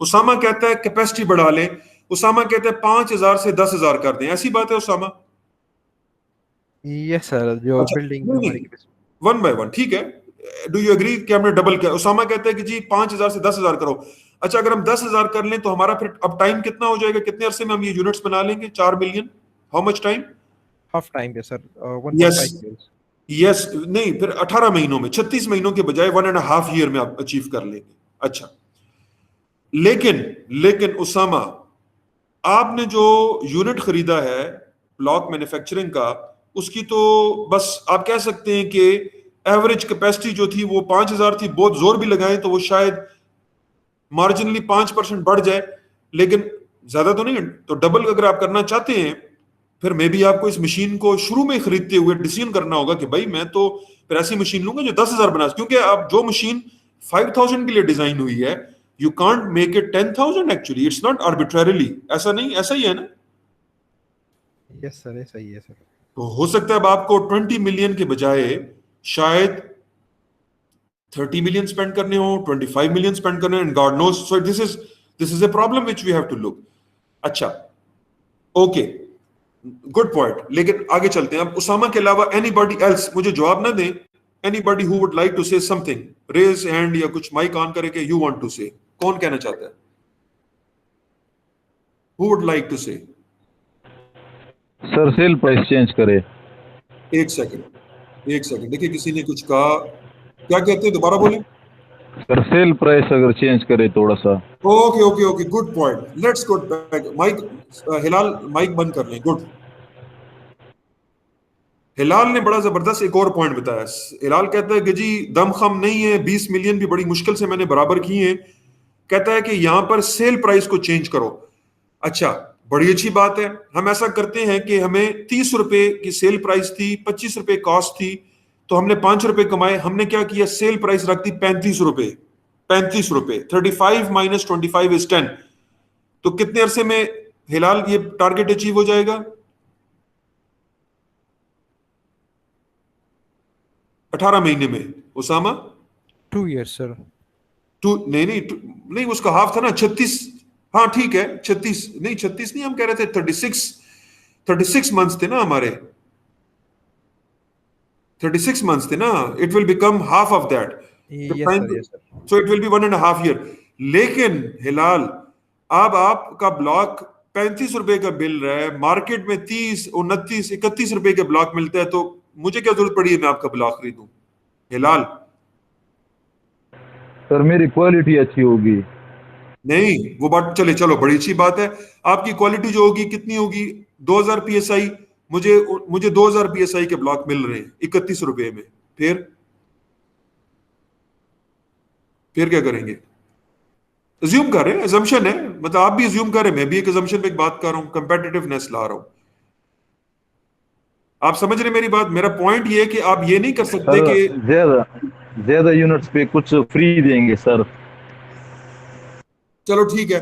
Usama कहता है कैपेसिटी बढ़ा लें. उसामा कहता है 5,000 से 10,000 कर दें. ऐसी बात है उसामा? Yes, sir. जो बिल्डिंग हमारी capacity. One by one, ठीक है. Do you agree कि हमने डबल किया? उसामा कहता है कि जी 5,000 से 10,000 करो. अच्छा, अगर हम 10,000 कर लें तो हमारा फिर अब टाइम कितना हो जाएगा? कितने अरसे में हम ये यूनिट्स बना लेंगे? 4 million. How much time? Half time पे, sir. 1.5 years. यस, नहीं, फिर 18 महीनों में, 36 महीनों के बजाय 1.5 ईयर में आप अचीव कर लेंगे. अच्छा, लेकिन उसामा, आपने जो यूनिट खरीदा है ब्लॉक मैन्युफैक्चरिंग का, उसकी तो बस आप कह सकते हैं कि एवरेज कैपेसिटी जो थी वो 5,000 थी. बहुत जोर भी लगाएं तो वो शायद मार्जिनली 5% बढ़ जाए, लेकिन ज्यादा तो नहीं. तो डबल अगर आप करना चाहते हैं, फिर मे भी आपको इस मशीन को शुरू में खरीदते हुए डिसीजन करना होगा कि भाई मैं तो फिर ऐसी मशीन लूंगा जो 10,000 बना, क्योंकि आप जो मशीन 5,000 के लिए डिजाइन हुई है, you can't make it 10,000. Actually it's not arbitrarily. ऐसा नहीं, ऐसा ही है ना? Yes, sir. ऐसा ही है, sir. तो हो सकता है अब आपको 20 मिलियन के बजाय शायद 30 मिलियन स्पेंड करने हो, 25 मिलियन स्पेंड करने, and God knows. So this is a problem which we have to look. अच्छा, ओके, गुड पॉइंट. लेकिन आगे चलते हैं. अब उसामा के अलावा एनीबॉडी एल्स मुझे जवाब ना दें. Anybody who would like to say something, raise hand या कुछ माइक ऑन करके यू वांट टू से. कौन कहना चाहता है? Who would like to say? Sir, sale price change करे. एक सेकंड. देखिए, किसी ने कुछ कहा. क्या कहते हैं? दोबारा बोलें. सर, सेल प्राइस अगर चेंज करे थोड़ा सा. Okay, good point. Let's go back. Mike Hilal, mike बंद कर लें. गुड. हिलाल ने बड़ा जबरदस्त एक और पॉइंट बताया. हिलाल कहता है कि जी दम खम नहीं है, 20 मिलियन भी बड़ी मुश्किल से मैंने बराबर किए हैं. कहता है कि यहां पर सेल प्राइस को चेंज करो. अच्छा, बड़ी अच्छी बात है. हम ऐसा करते हैं कि हमें 30 रुपए की सेल प्राइस थी, 25 रुपए कॉस्ट थी, तो हमने 5 रुपए कमाए. हमने क्या किया? सेल प्राइस रख दी 35 रुपए. 35 रुपए। 35 माइनस 25 इज 10। तो कितने अरसे में हिलाल ये टारगेट अचीव हो जाएगा? 18 महीने में। उसामा? 2 years, sir. नहीं, उसका हाफ था ना 36। हाँ ठीक है, 36 नहीं, हम कह रहे थे 36 मंथ्स थे ना हमारे, 36 मंथ्स थे ना। It will become half of that, Yes, sir. So it will be 1.5 year। लेकिन हिलाल, अब आपका ब्लॉक 35 रुपए का बिल रहा है, मार्केट में 30, 29, 31 रुपए का ब्लॉक मिलता है, तो मुझे क्या जरूरत पड़ी है मैं आपका ब्लॉक खरीदूं? हिलाल सर मेरी क्वालिटी अच्छी होगी। नहीं, वो बात चलो बड़ी अच्छी बात है। आपकी क्वालिटी जो होगी कितनी होगी? 2000 PSI। मुझे 2000 PSI के ब्लॉक मिल रहे हैं 31 रुपए में। फिर क्या करेंगे? अज्यूम कर रहे हैं, अजम्पशन है, मतलब आप भी अज्यूम कर रहे हैं, मैं भी एक अजम्पशन पे एक बात कर रहा हूं, कंपेटिटिवनेस ला रहा हूं। आप समझ रहे मेरी बात? मेरा पॉइंट ये है कि आप ये नहीं कर सकते सर कि ज्यादा यूनिट्स पे कुछ फ्री देंगे सर। चलो ठीक है,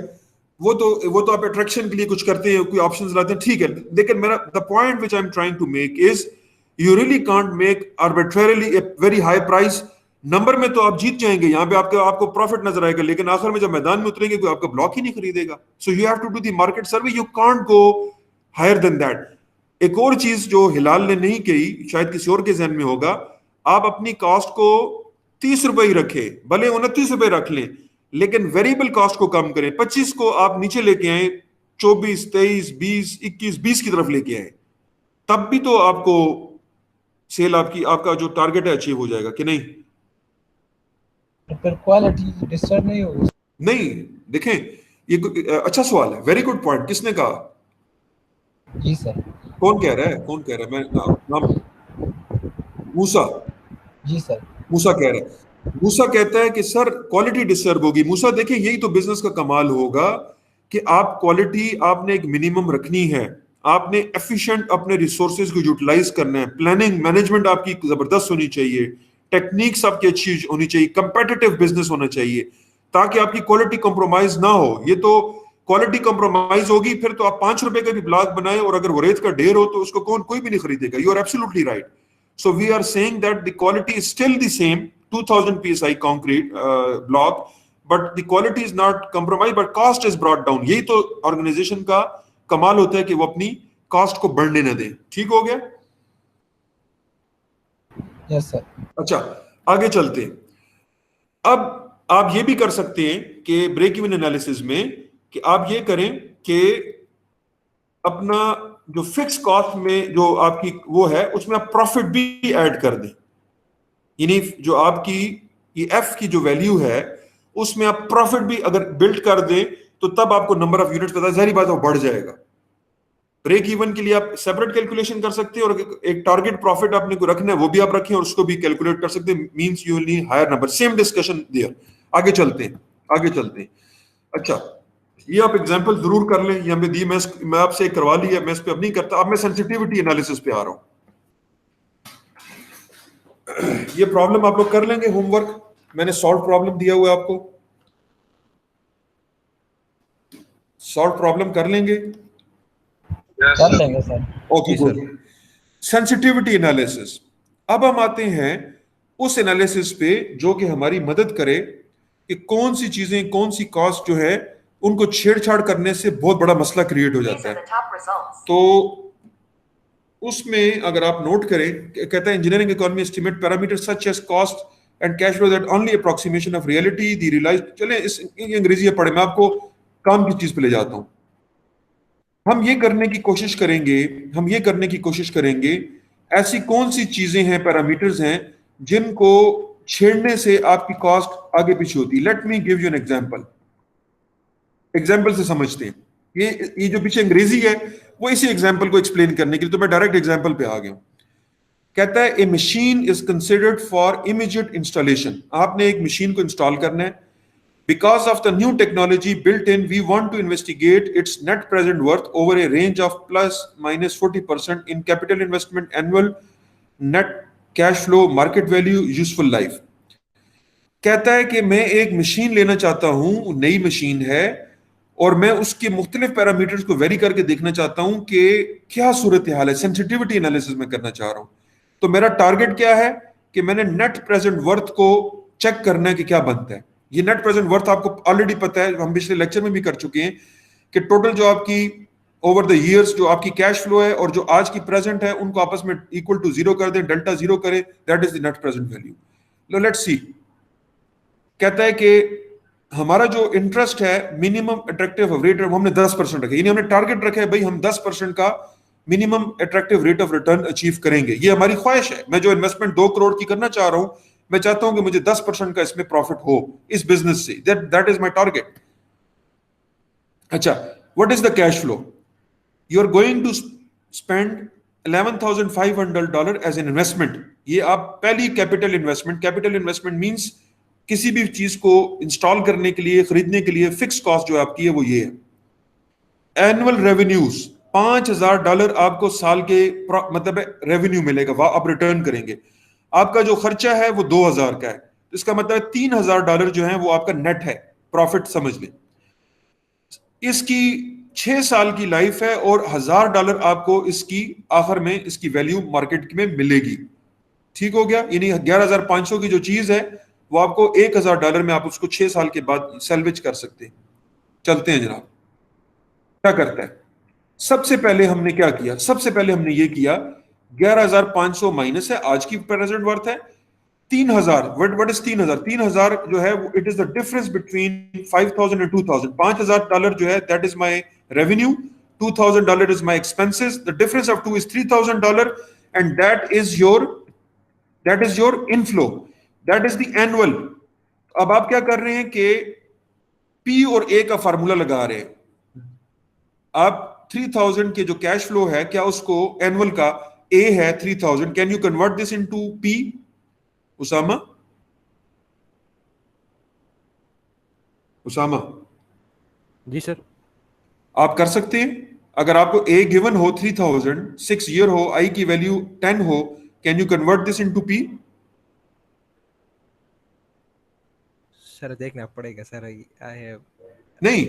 वो तो आप अट्रैक्शन के लिए कुछ करते हैं, कोई ऑप्शंस लाते हैं, ठीक है। लेकिन मेरा the point which I am trying to make is you really can't make arbitrarily a very high price. Number में तो आप जीत जाएंगे, यहाँ पे आपको प्रॉफिट नजर आएगा, लेकिन आखिर में जब मैदान में उतरेंगे कोई आपका ब्लॉक ही नहीं खरीदेगा। So you have to do the market survey, you can't go higher than that. एक और चीज जो हिलाल ने नहीं कही, शायद किसी और के जहन में होगा, आप अपनी कॉस्ट को 30 रुपए ही रखें, भले 29 रुपए रख लें, लेकिन वेरिएबल कॉस्ट को कम करें। 25 को आप नीचे लेके आए, 24, 23, 20, 21, 20 की तरफ लेके आए, तब भी तो आपको सेल आपका जो टारगेट है अचीव हो जाएगा कि नहीं? फिर क्वालिटी डिस्टर्ब नहीं होगी? नहीं, देखें, ये अच्छा सवाल है, वेरी गुड पॉइंट। किसने कहा? जी सर। कौन कह रहा है? मैं नाम मूसा। जी सर। मूसा कह रहा है। मूसा कहता है कि सर क्वालिटी डिस्टर्ब होगी। मूसा देखिए, यही तो बिजनेस का कमाल होगा कि आप क्वालिटी आपने एक मिनिमम रखनी है, आपने एफिशिएंट अपने रिसोर्सेज को यूटिलाइज करना है, प्लानिंग मैनेजमेंट आपकी जबरदस्त होनी चाहिए, टेक्निक्स आपकी अच्छी होनी चाहिए, कंपेटिटिव बिजनेस होना चाहिए, ताकि आपकी क्वालिटी कॉम्प्रोमाइज ना हो। ये तो क्वालिटी कॉम्प्रोमाइज होगी फिर तो आप 5 रुपए का भी ब्लॉक बनाए और अगर वो रेत का ढेर हो तो उसको कोई भी नहीं खरीदेगा। You are absolutely right. So we are saying that the quality is still the same, 2000 PSI concrete block, but the quality is not compromised, but cost is brought down. यही तो ऑर्गेनाइजेशन का कमाल होता है कि वो अपनी कॉस्ट को बढ़ने न दे। ठीक हो गया? Yes sir. अच्छा, आगे चलते हैं। अब आप ये भी कर सकते हैं कि ब्रेक इवन एनालिसिस में कि आप ये करें कि अपना जो फिक्स कॉस्ट में जो आपकी वो है उसमें आप प्रॉफिट भी ऐड कर दें। यानी जो आपकी ये एफ की जो वैल्यू है उसमें आप प्रॉफिट भी अगर बिल्ड कर दें तो तब आपको नंबर ऑफ यूनिट्स पता है, जाहिर बात है वो बढ़ जाएगा। ब्रेक इवन के लिए आप सेपरेट कैलकुलेशन कर सकते हैं और एक टारगेट प्रॉफिट आपने को रखना है वो भी आप रखें और उसको भी कैलकुलेट कर सकते हैं। Means you will need higher number. Same discussion there. आगे चलते हैं। अच्छा, ये आप एग्जांपल जरूर कर लें, ये हमें दी, मैं आपसे करवा लिया, मैं इस पे अब नहीं करता। अब मैं सेंसिटिविटी एनालिसिस पे आ रहा हूं। ये प्रॉब्लम आप लोग कर लेंगे, होमवर्क मैंने सॉल्व प्रॉब्लम दिया हुआ है आपको, सॉल्व प्रॉब्लम कर लेंगे? कर लेंगे sir. Okay good. Sensitivity analysis. अब हम आते हैं उस एनालिसिस पे जो कि हमारी मदद करे कि कौन सी चीजें, कौन सी कॉस्ट जो है उनको छेड़छाड़ करने से बहुत बड़ा मसला क्रिएट हो जाता है। तो उसमें अगर आप नोट करें, कहता है engineering economy estimate parameter such as cost and cash flow that only approximation of reality the realized. चलें इस अंग्रेजी पढ़े, मैं आपको काम की चीज पे ले जाता हूं। हम ये करने की कोशिश करेंगे ऐसी कौन सी चीजें हैं, पैरामीटर्स हैं जिनको छेड़ने से आपकी कॉस्ट आगे पीछे होती है। Let me give you an example से समझते हैं। ये जो पीछे अंग्रेजी है वो इसी एग्जाम्पल को एक्सप्लेन करने के लिए, तो मैं डायरेक्ट एग्जाम्पल पे आ गया हूं। कहता है a machine is considered for immediate installation. आपने एक मशीन को इंस्टॉल करना है। Because of the new technology built in, we want to investigate its net present worth over a range of plus minus 40% in capital investment, annual net cash flow, market value, useful life. कहता है कि मैं एक मशीन लेना चाहता हूं, नई मशीन है, और मैं उसके मुख्तलिफ पैरामीटर्स को वेरी करके देखना चाहता हूं कि क्या सूरत हाल है, सेंसिटिविटी एनालिसिस में करना चाह रहा हूं। तो मेरा टारगेट क्या है कि मैंने नेट प्रेजेंट वर्थ को चेक करना है कि क्या बनता है। ये नेट प्रेजेंट वर्थ आपको ऑलरेडी पता है, हम पिछले लेक्चर में भी कर चुके हैं कि टोटल जो आपकी ओवर द ईयर्स जो आपकी कैश फ्लो है और जो आज की प्रेजेंट है उनको आपस में इक्वल टू जीरो कर दें, डेल्टा जीरो करें, that is the net present value. Low let's see, कहता है कि हमारा जो इंटरेस्ट है मिनिमम अट्रैक्टिव रेट हमने 10% रखा, यानी हमने टारगेट रखा है भाई हम 10% का minimum attractive rate of return achieve करेंगे, ये हमारी ख्वाहिश है। मैं जो इन्वेस्टमेंट 2 करोड़ की करना चाह रहा हूं, मैं चाहता हूं कि मुझे 10% का इसमें प्रॉफिट हो इस बिजनेस से, दैट इज माई टारगेट। अच्छा, what is the cash flow? You are going to spend $11,500 as an investment. ये आप पहली कैपिटल इन्वेस्टमेंट मींस किसी भी चीज को इंस्टॉल करने के लिए, खरीदने के लिए फिक्स कॉस्ट जो आपकी है वो ये है। एनुअल रेवेन्यूज $5,000 आपको साल के मतलब रेवेन्यू मिलेगा, वह आप रिटर्न करेंगे। आपका जो खर्चा है वो 2,000 का है, तो इसका मतलब $3,000 जो है वो आपका नेट है, प्रॉफिट समझ लें। इसकी 6 साल की लाइफ है और $1,000 आपको इसकी आखिर में इसकी वैल्यू मार्केट में मिलेगी। ठीक हो गया, यानी 11,500 की जो चीज है वो आपको $1,000 में आप उसको 6 साल के बाद सैल्वेज कर सकते हैं। चलते हैं जनाब, क्या करता है। सबसे पहले हमने क्या किया? सबसे पहले हमने ये किया 11,500 माइनस है आज की प्रेजेंट वर्थ है 3,000। What is 3,000? 3,000 जो है it is the difference between 5,000 and 2,000। $5,000 जो है that is my revenue, $2,000 is my expenses, the difference of two is $3,000 and that is your inflow, that is the annual. अब आप क्या कर रहे हैं कि पी और ए का फार्मूला लगा रहे हैं। आप 3,000 के जो कैश फ्लो है, क्या उसको एनुअल का ए है 3,000, can you convert this into P? Usama ji sir. आप कर सकते हैं? अगर आपको ए गिवन हो 3,000, 6 ईयर हो, आई की वैल्यू 10 हो, can you convert this into P? Sir देखना पड़ेगा सर, आई हैव नहीं,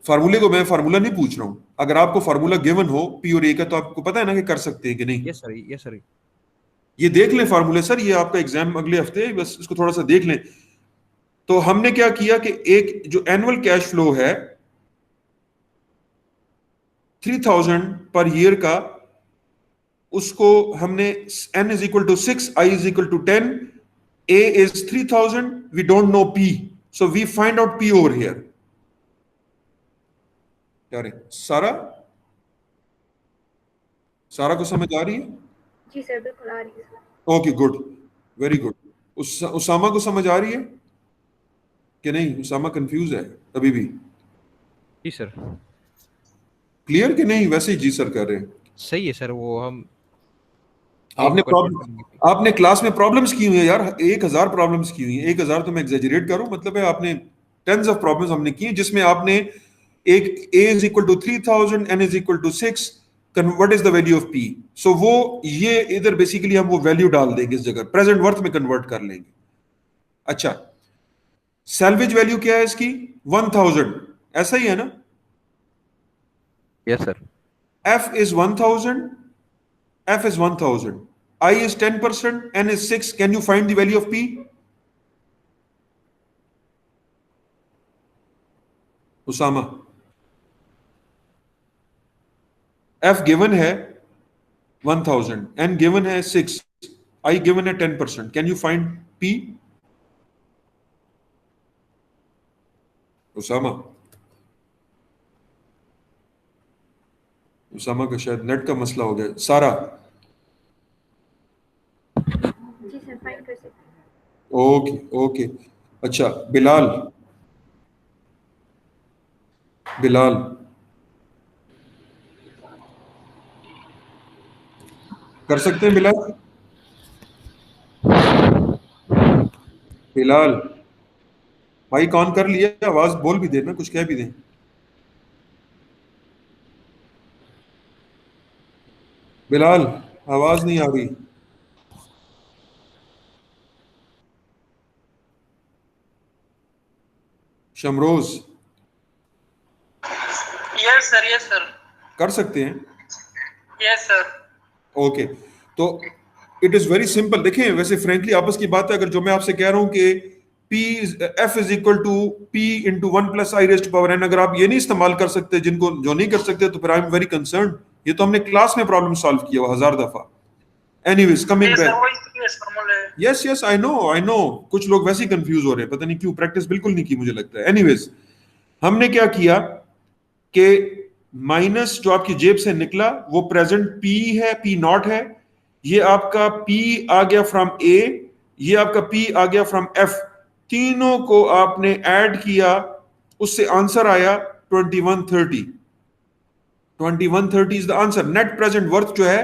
फार्मूले को, मैं फार्मूला नहीं पूछ रहा हूं। अगर आपको फार्मूला गिवन हो पी और ए का, तो आपको पता है ना कि कर सकते हैं कि नहीं। Yes sir, yes sir. ये देख लें फार्मूले सर, ये आपका एग्जाम अगले हफ्ते, बस इसको थोड़ा सा देख लें। तो हमने क्या किया कि एक जो एनुअल कैश फ्लो है 3,000 पर ईयर का, उसको हमने n is equal to 6, i is equal to 10, a is 3,000, we don't know p, so we find out p over here. क्या रे सारा को समझ आ रही है? जी सर, बिल्कुल आ रही है। Okay good, very good. Usama को समझ आ रही है कि नहीं? उसामा कंफ्यूज है अभी भी? जी सर। क्लियर कि नहीं? वैसे ही जी सर कर रहे हैं। सही है सर, वो हम आपने क्लास में प्रॉब्लम्स की हुई है यार, 1,000 प्रॉब्लम्स की हुई है। 1,000 तो मैं एग्जेजरेट करूं, मतलब है आपने टेंस ऑफ प्रॉब्लम्स हमने की हैं, जिसमें आपने एक a is equal to 3,000, n is equal to 6, what is the value of p? So वो ये इधर बेसिकली हम वो वैल्यू डाल देंगे, इस जगह प्रेजेंट वर्थ में कन्वर्ट कर लेंगे। अच्छा, सैल्वेज वैल्यू क्या है इसकी? 1,000, ऐसा ही है ना? Yes sir. f is 1,000, f is 1,000, I is 10%, n is 6. Can you find the value of p? Usama. f given है 1,000, n given है 6, I given है 10%. Can you find p? Usama का शायद नेट का मसला हो गया। सारा? जी सर, फाइंड कर सकते हैं। Okay okay. अच्छा, बिलाल कर सकते हैं? बिलाल माइक ऑन कर लिया, आवाज बोल भी देना, कुछ कह भी दें। बिलाल आवाज नहीं आ रही। शमरोज यस सर कर सकते हैं? यस सर ओके, तो इट इज वेरी सिंपल। देखें, वैसे फ्रेंकली आपस की बात है, अगर जो मैं आपसे कह रहा हूं कि f is equal to p into 1 plus I raised power n, अगर आप ये नहीं इस्तेमाल कर सकते, जिनको जो नहीं कर सकते, तो फिर आई एम वेरी कंसर्न। ये तो हमने क्लास में प्रॉब्लम सॉल्व किया हुआ 1000 दफा। Anyways, coming back, yes yes I know कुछ लोग वैसे ही कंफ्यूज हो रहे हैं, पता नहीं क्यों, प्रैक्टिस बिल्कुल नहीं की मुझे लगता है। एनीवेज, हमने क्या किया कि माइनस जो आपकी जेब से निकला वो प्रेजेंट p है, p नॉट है, ये आपका p आ गया फ्रॉम a, ये आपका p आ गया फ्रॉम f, तीनों को आपने ऐड किया, उससे आंसर आया 2130। 2130 is the answer. Net present worth जो है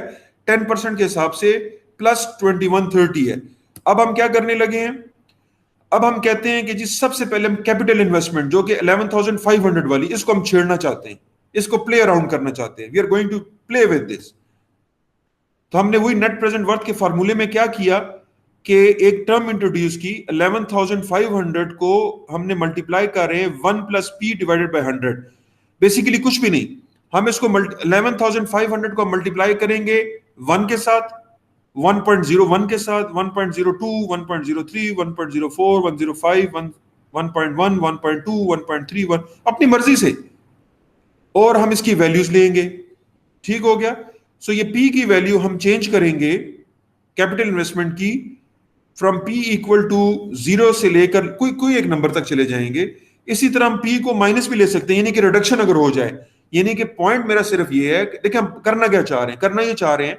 10% के हिसाब से प्लस 2130 है। अब हम क्या करने लगे हैं, अब हम कहते हैं कि जी सबसे पहले हम कैपिटल इन्वेस्टमेंट जो कि 11,500 वाली, इसको हम छेड़ना चाहते हैं, इसको प्ले अराउंड करना चाहते हैं। We are going to play with this. तो हमने वही नेट प्रेजेंट वर्थ के फार्मूले में क्या किया कि एक टर्म इंट्रोड्यूस की, 11,500 को हमने मल्टीप्लाई कर रहे हैं 1 plus p divided by 100। Basically कुछ भी नहीं, हम इसको 11,500 को मल्टीप्लाई करेंगे 1 के साथ, 1.01 के साथ, 1.02, 1.03, 1.04, 105, 1.1, 1.2, 1.31, अपनी मर्जी से, और हम इसकी वैल्यूज लेंगे। ठीक हो गया। सो ये p की वैल्यू हम चेंज करेंगे कैपिटल इन्वेस्टमेंट की, फ्रॉम p इक्वल टू 0 से लेकर कोई एक नंबर तक चले जाएंगे। इसी तरह हम p को माइनस भी ले सकते हैं, यानी कि रिडक्शन अगर हो जाए। यानी कि पॉइंट मेरा सिर्फ ये है, देखिए हम करना क्या चाह रहे हैं, करना ये चाह रहे हैं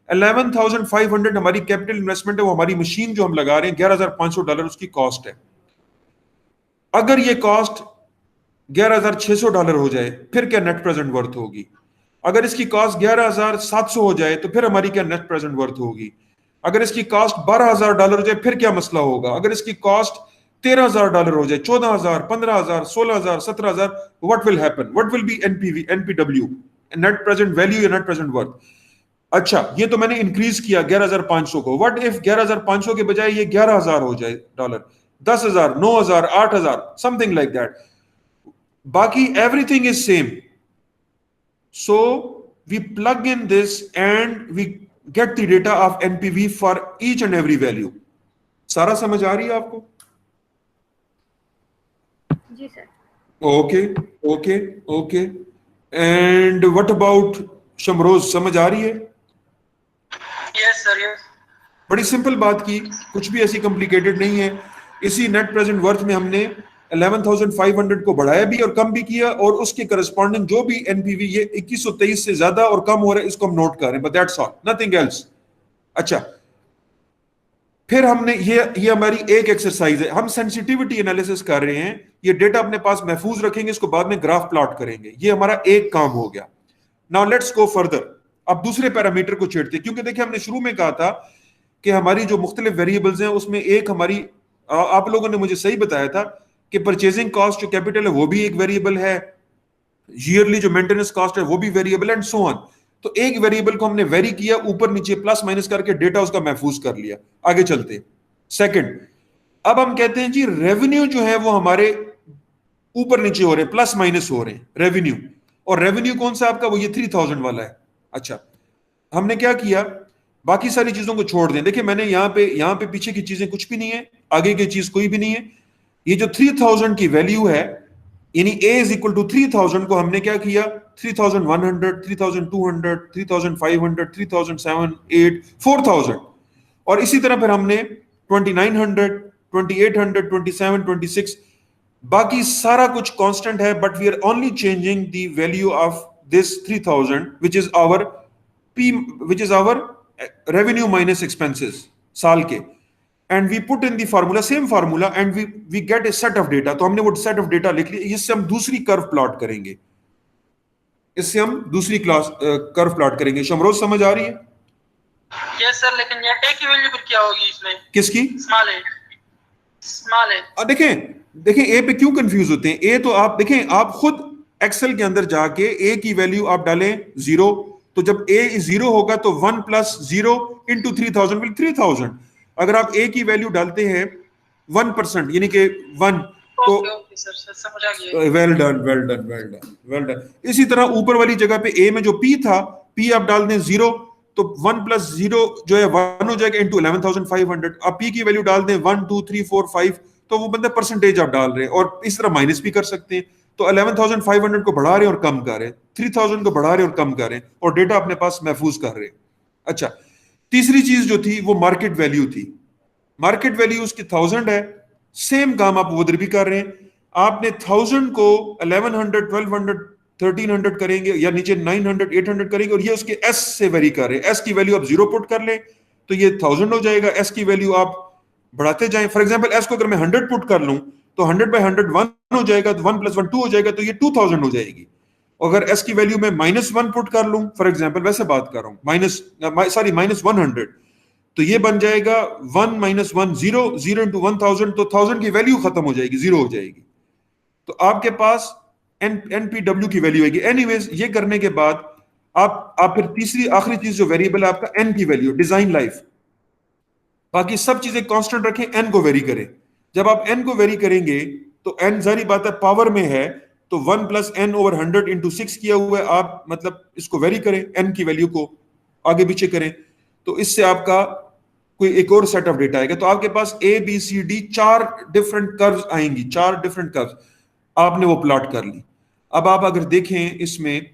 11,500 हमारी कैपिटल इन्वेस्टमेंट है, वो हमारी मशीन जो हम लगा रहे हैं $11,500 उसकी कॉस्ट है। अगर ये कॉस्ट $11,600 हो जाए फिर क्या नेट प्रेजेंट वर्थ होगी? अगर इसकी कॉस्ट 11,700 हो जाए तो फिर हमारी क्या नेट प्रेजेंट वर्थ होगी? अगर इसकी कॉस्ट $12,000 हो जाए फिर क्या मसला होगा? अगर इसकी कॉस्ट $13,000 हो जाए, 14,000, 15,000, 16,000, 17,000, what will happen? What will be NPV, NPW, net present value या नेट प्रेजेंट वर्थ? अच्छा, ये तो मैंने इंक्रीज किया 11,500 को। व्हाट इफ 11,500 के बजाय ये 11,000 हो जाए डॉलर, 10,000, 9,000, 8,000, समथिंग लाइक दैट। बाकी everything is same. So we plug in this and we get the data of NPV for each and every value. सारा समझ आ रही है आपको? जी sir. Okay. And what about Shamroz, समझ आ रही है? Yes sir yes. बड़ी सिंपल बात की, कुछ भी ऐसी कॉम्प्लिकेटेड नहीं है। इसी नेट प्रेजेंट वर्थ में हमने 11,500 को बढ़ाया भी और कम भी किया, और उसके करस्पॉन्डिंग जो भी एनपीवी ये 2123 से ज्यादा और कम हो रहा है, इसको हम नोट कर रहे हैं, but that's all, nothing else. अच्छा, फिर हमने ये हमारी एक एक्सरसाइज है, हम सेंसिटिविटी एनालिसिस कर रहे हैं, ये डेटा अपने पास महफूज रखेंगे, इसको बाद में ग्राफ प्लॉट करेंगे। ये हमारा एक काम हो गया। Now let's go further. अब दूसरे पैरामीटर को छेड़ते हैं, क्योंकि देखिए हमने शुरू में कहा था कि हमारी जो मुख्तलिफ वेरिएबल्स हैं उसमें एक हमारी, आप लोगों ने मुझे सही बताया था कि परचेजिंग कॉस्ट जो कैपिटल है वो भी एक वेरिएबल है, ईयरली जो मेंटेनेंस कॉस्ट है वो भी वेरिएबल, एंड सो ऑन। तो एक वेरिएबल को हमने वेरी किया, ऊपर नीचे प्लस माइनस करके डेटा उसका महफूज कर लिया। आगे चलते। सेकंड, अब हम कहते हैं जी रेवेन्यू जो है वो हमारे ऊपर नीचे हो रहे हैं, प्लस माइनस हो रहे हैं रेवेन्यू, और रेवेन्यू कौन सा आपका? वो ये 3,000 वाला है। अच्छा, हमने क्या किया, बाकी सारी चीजों को छोड़ दें। देखिए मैंने यहाँ पे पीछे की चीजें कुछ भी नहीं है, आगे की चीज कोई भी नहीं है। ये जो 3,000 की वैल्यू है, यानी a इज इक्वल टू 3,000 को हमने क्या किया, 3,100, 3,200, 3,500, 3,007, 8, 4,000, और इसी तरह फिर हमने 2,900, 2,800, 27, 26, बाकी सारा कुछ कांस्टेंट है, but we are only changing the value of this 3,000 which is our revenue minus expenses साल के, and we put in the formula, same formula, and we get a set of data। तो हमने वो set of data लिख लिया। इससे हम दूसरी कर्व प्लॉट करेंगे, इससे हम दूसरी क्लास कर्व प्लॉट करेंगे। शमरोज समझ आ रही है? यस सर, लेकिन ये a की वैल्यू फिर क्या होगी इसमें? किसकी? Small a। देखें a पे क्यों कंफ्यूज होते हैं? a तो आप देखें, आप खुद एक्सेल के अंदर जाके a की वैल्यू आप डालें 0, तो जब a 0 होगा तो 1 प्लस 0 इंटू 3,000 विल 3,000। अगर आप a की वैल्यू डालते हैं 1%, यानी कि 1, तो well done, well done, well done, well done. इसी तरह ऊपर वाली जगह पे ए में जो पी था, पी आप डाल दें 0, तो 1 + 0 जो है 1 हो जाएगा इंटू 11,500। अब पी की वैल्यू डाल दें 1 2 3 4 5, तो वो बंदा परसेंटेज आप डाल रहे हैं, और इस तरह माइनस भी कर सकते हैं। तो 11,500 को बढ़ा रहे हैं और कम कर रहे हैं, 3,000 को बढ़ा रहे हैं और कम कर रहे हैं, और डेटा अपने पास महफूज कर रहे हैं। अच्छा, तीसरी चीज जो थी वो मार्केट वैल्यू थी। मार्केट वैल्यू उसकी 1000 है। सेम काम आप उधर भी कर रहे हैं। आपने 1000 को 1100, 1200, 1300 करेंगे, या नीचे 900, 800 करेंगे, और ये उसके एस से वेरी कर रहे हैं। एस की वैल्यू आप 0 पुट कर लें तो ये 1000 हो जाएगा। एस की वैल्यू आप बढ़ाते जाएं। फॉर एग्जांपल एस को अगर मैं 100 पुट कर लूं तो 100/100 1 हो जाएगा, तो 1 + 1 2 हो जाएगा, तो ये 2000 हो जाएगी। अगर एस की वैल्यू में -1 पुट कर लूं, फॉर एग्जांपल वैसे बात कर रहा हूं, -100, तो ये बन जाएगा 1 - 1 0, 0 × 1000, तो 1000 की वैल्यू खत्म हो जाएगी, 0 हो जाएगी। तो आपके पास एनपीडब्ल्यू की वैल्यू आएगी। एनीवेज, ये करने के बाद आप फिर तीसरी आखिरी चीज जो वेरिएबल है आपका एन की वैल्यू, डिजाइन लाइफ। बाकी सब चीजें कांस्टेंट रखें, एन को वेरी करें। जब आप एन को वेरी करेंगे तो एन जारी बात है पावर में है, तो 1 + n/100 × 6 किया हुआ है। आप मतलब इसको वेरी करें, एन की वैल्यू को आगे पीछे करें, तो इससे आपका कोई एक और सेट ऑफ डेटा आएगा। तो आपके पास A B C D 4 different curves आएंगी, 4 डिफरेंट कर्व्स, आपने वो प्लॉट कर ली। अब आप अगर देखें इसमें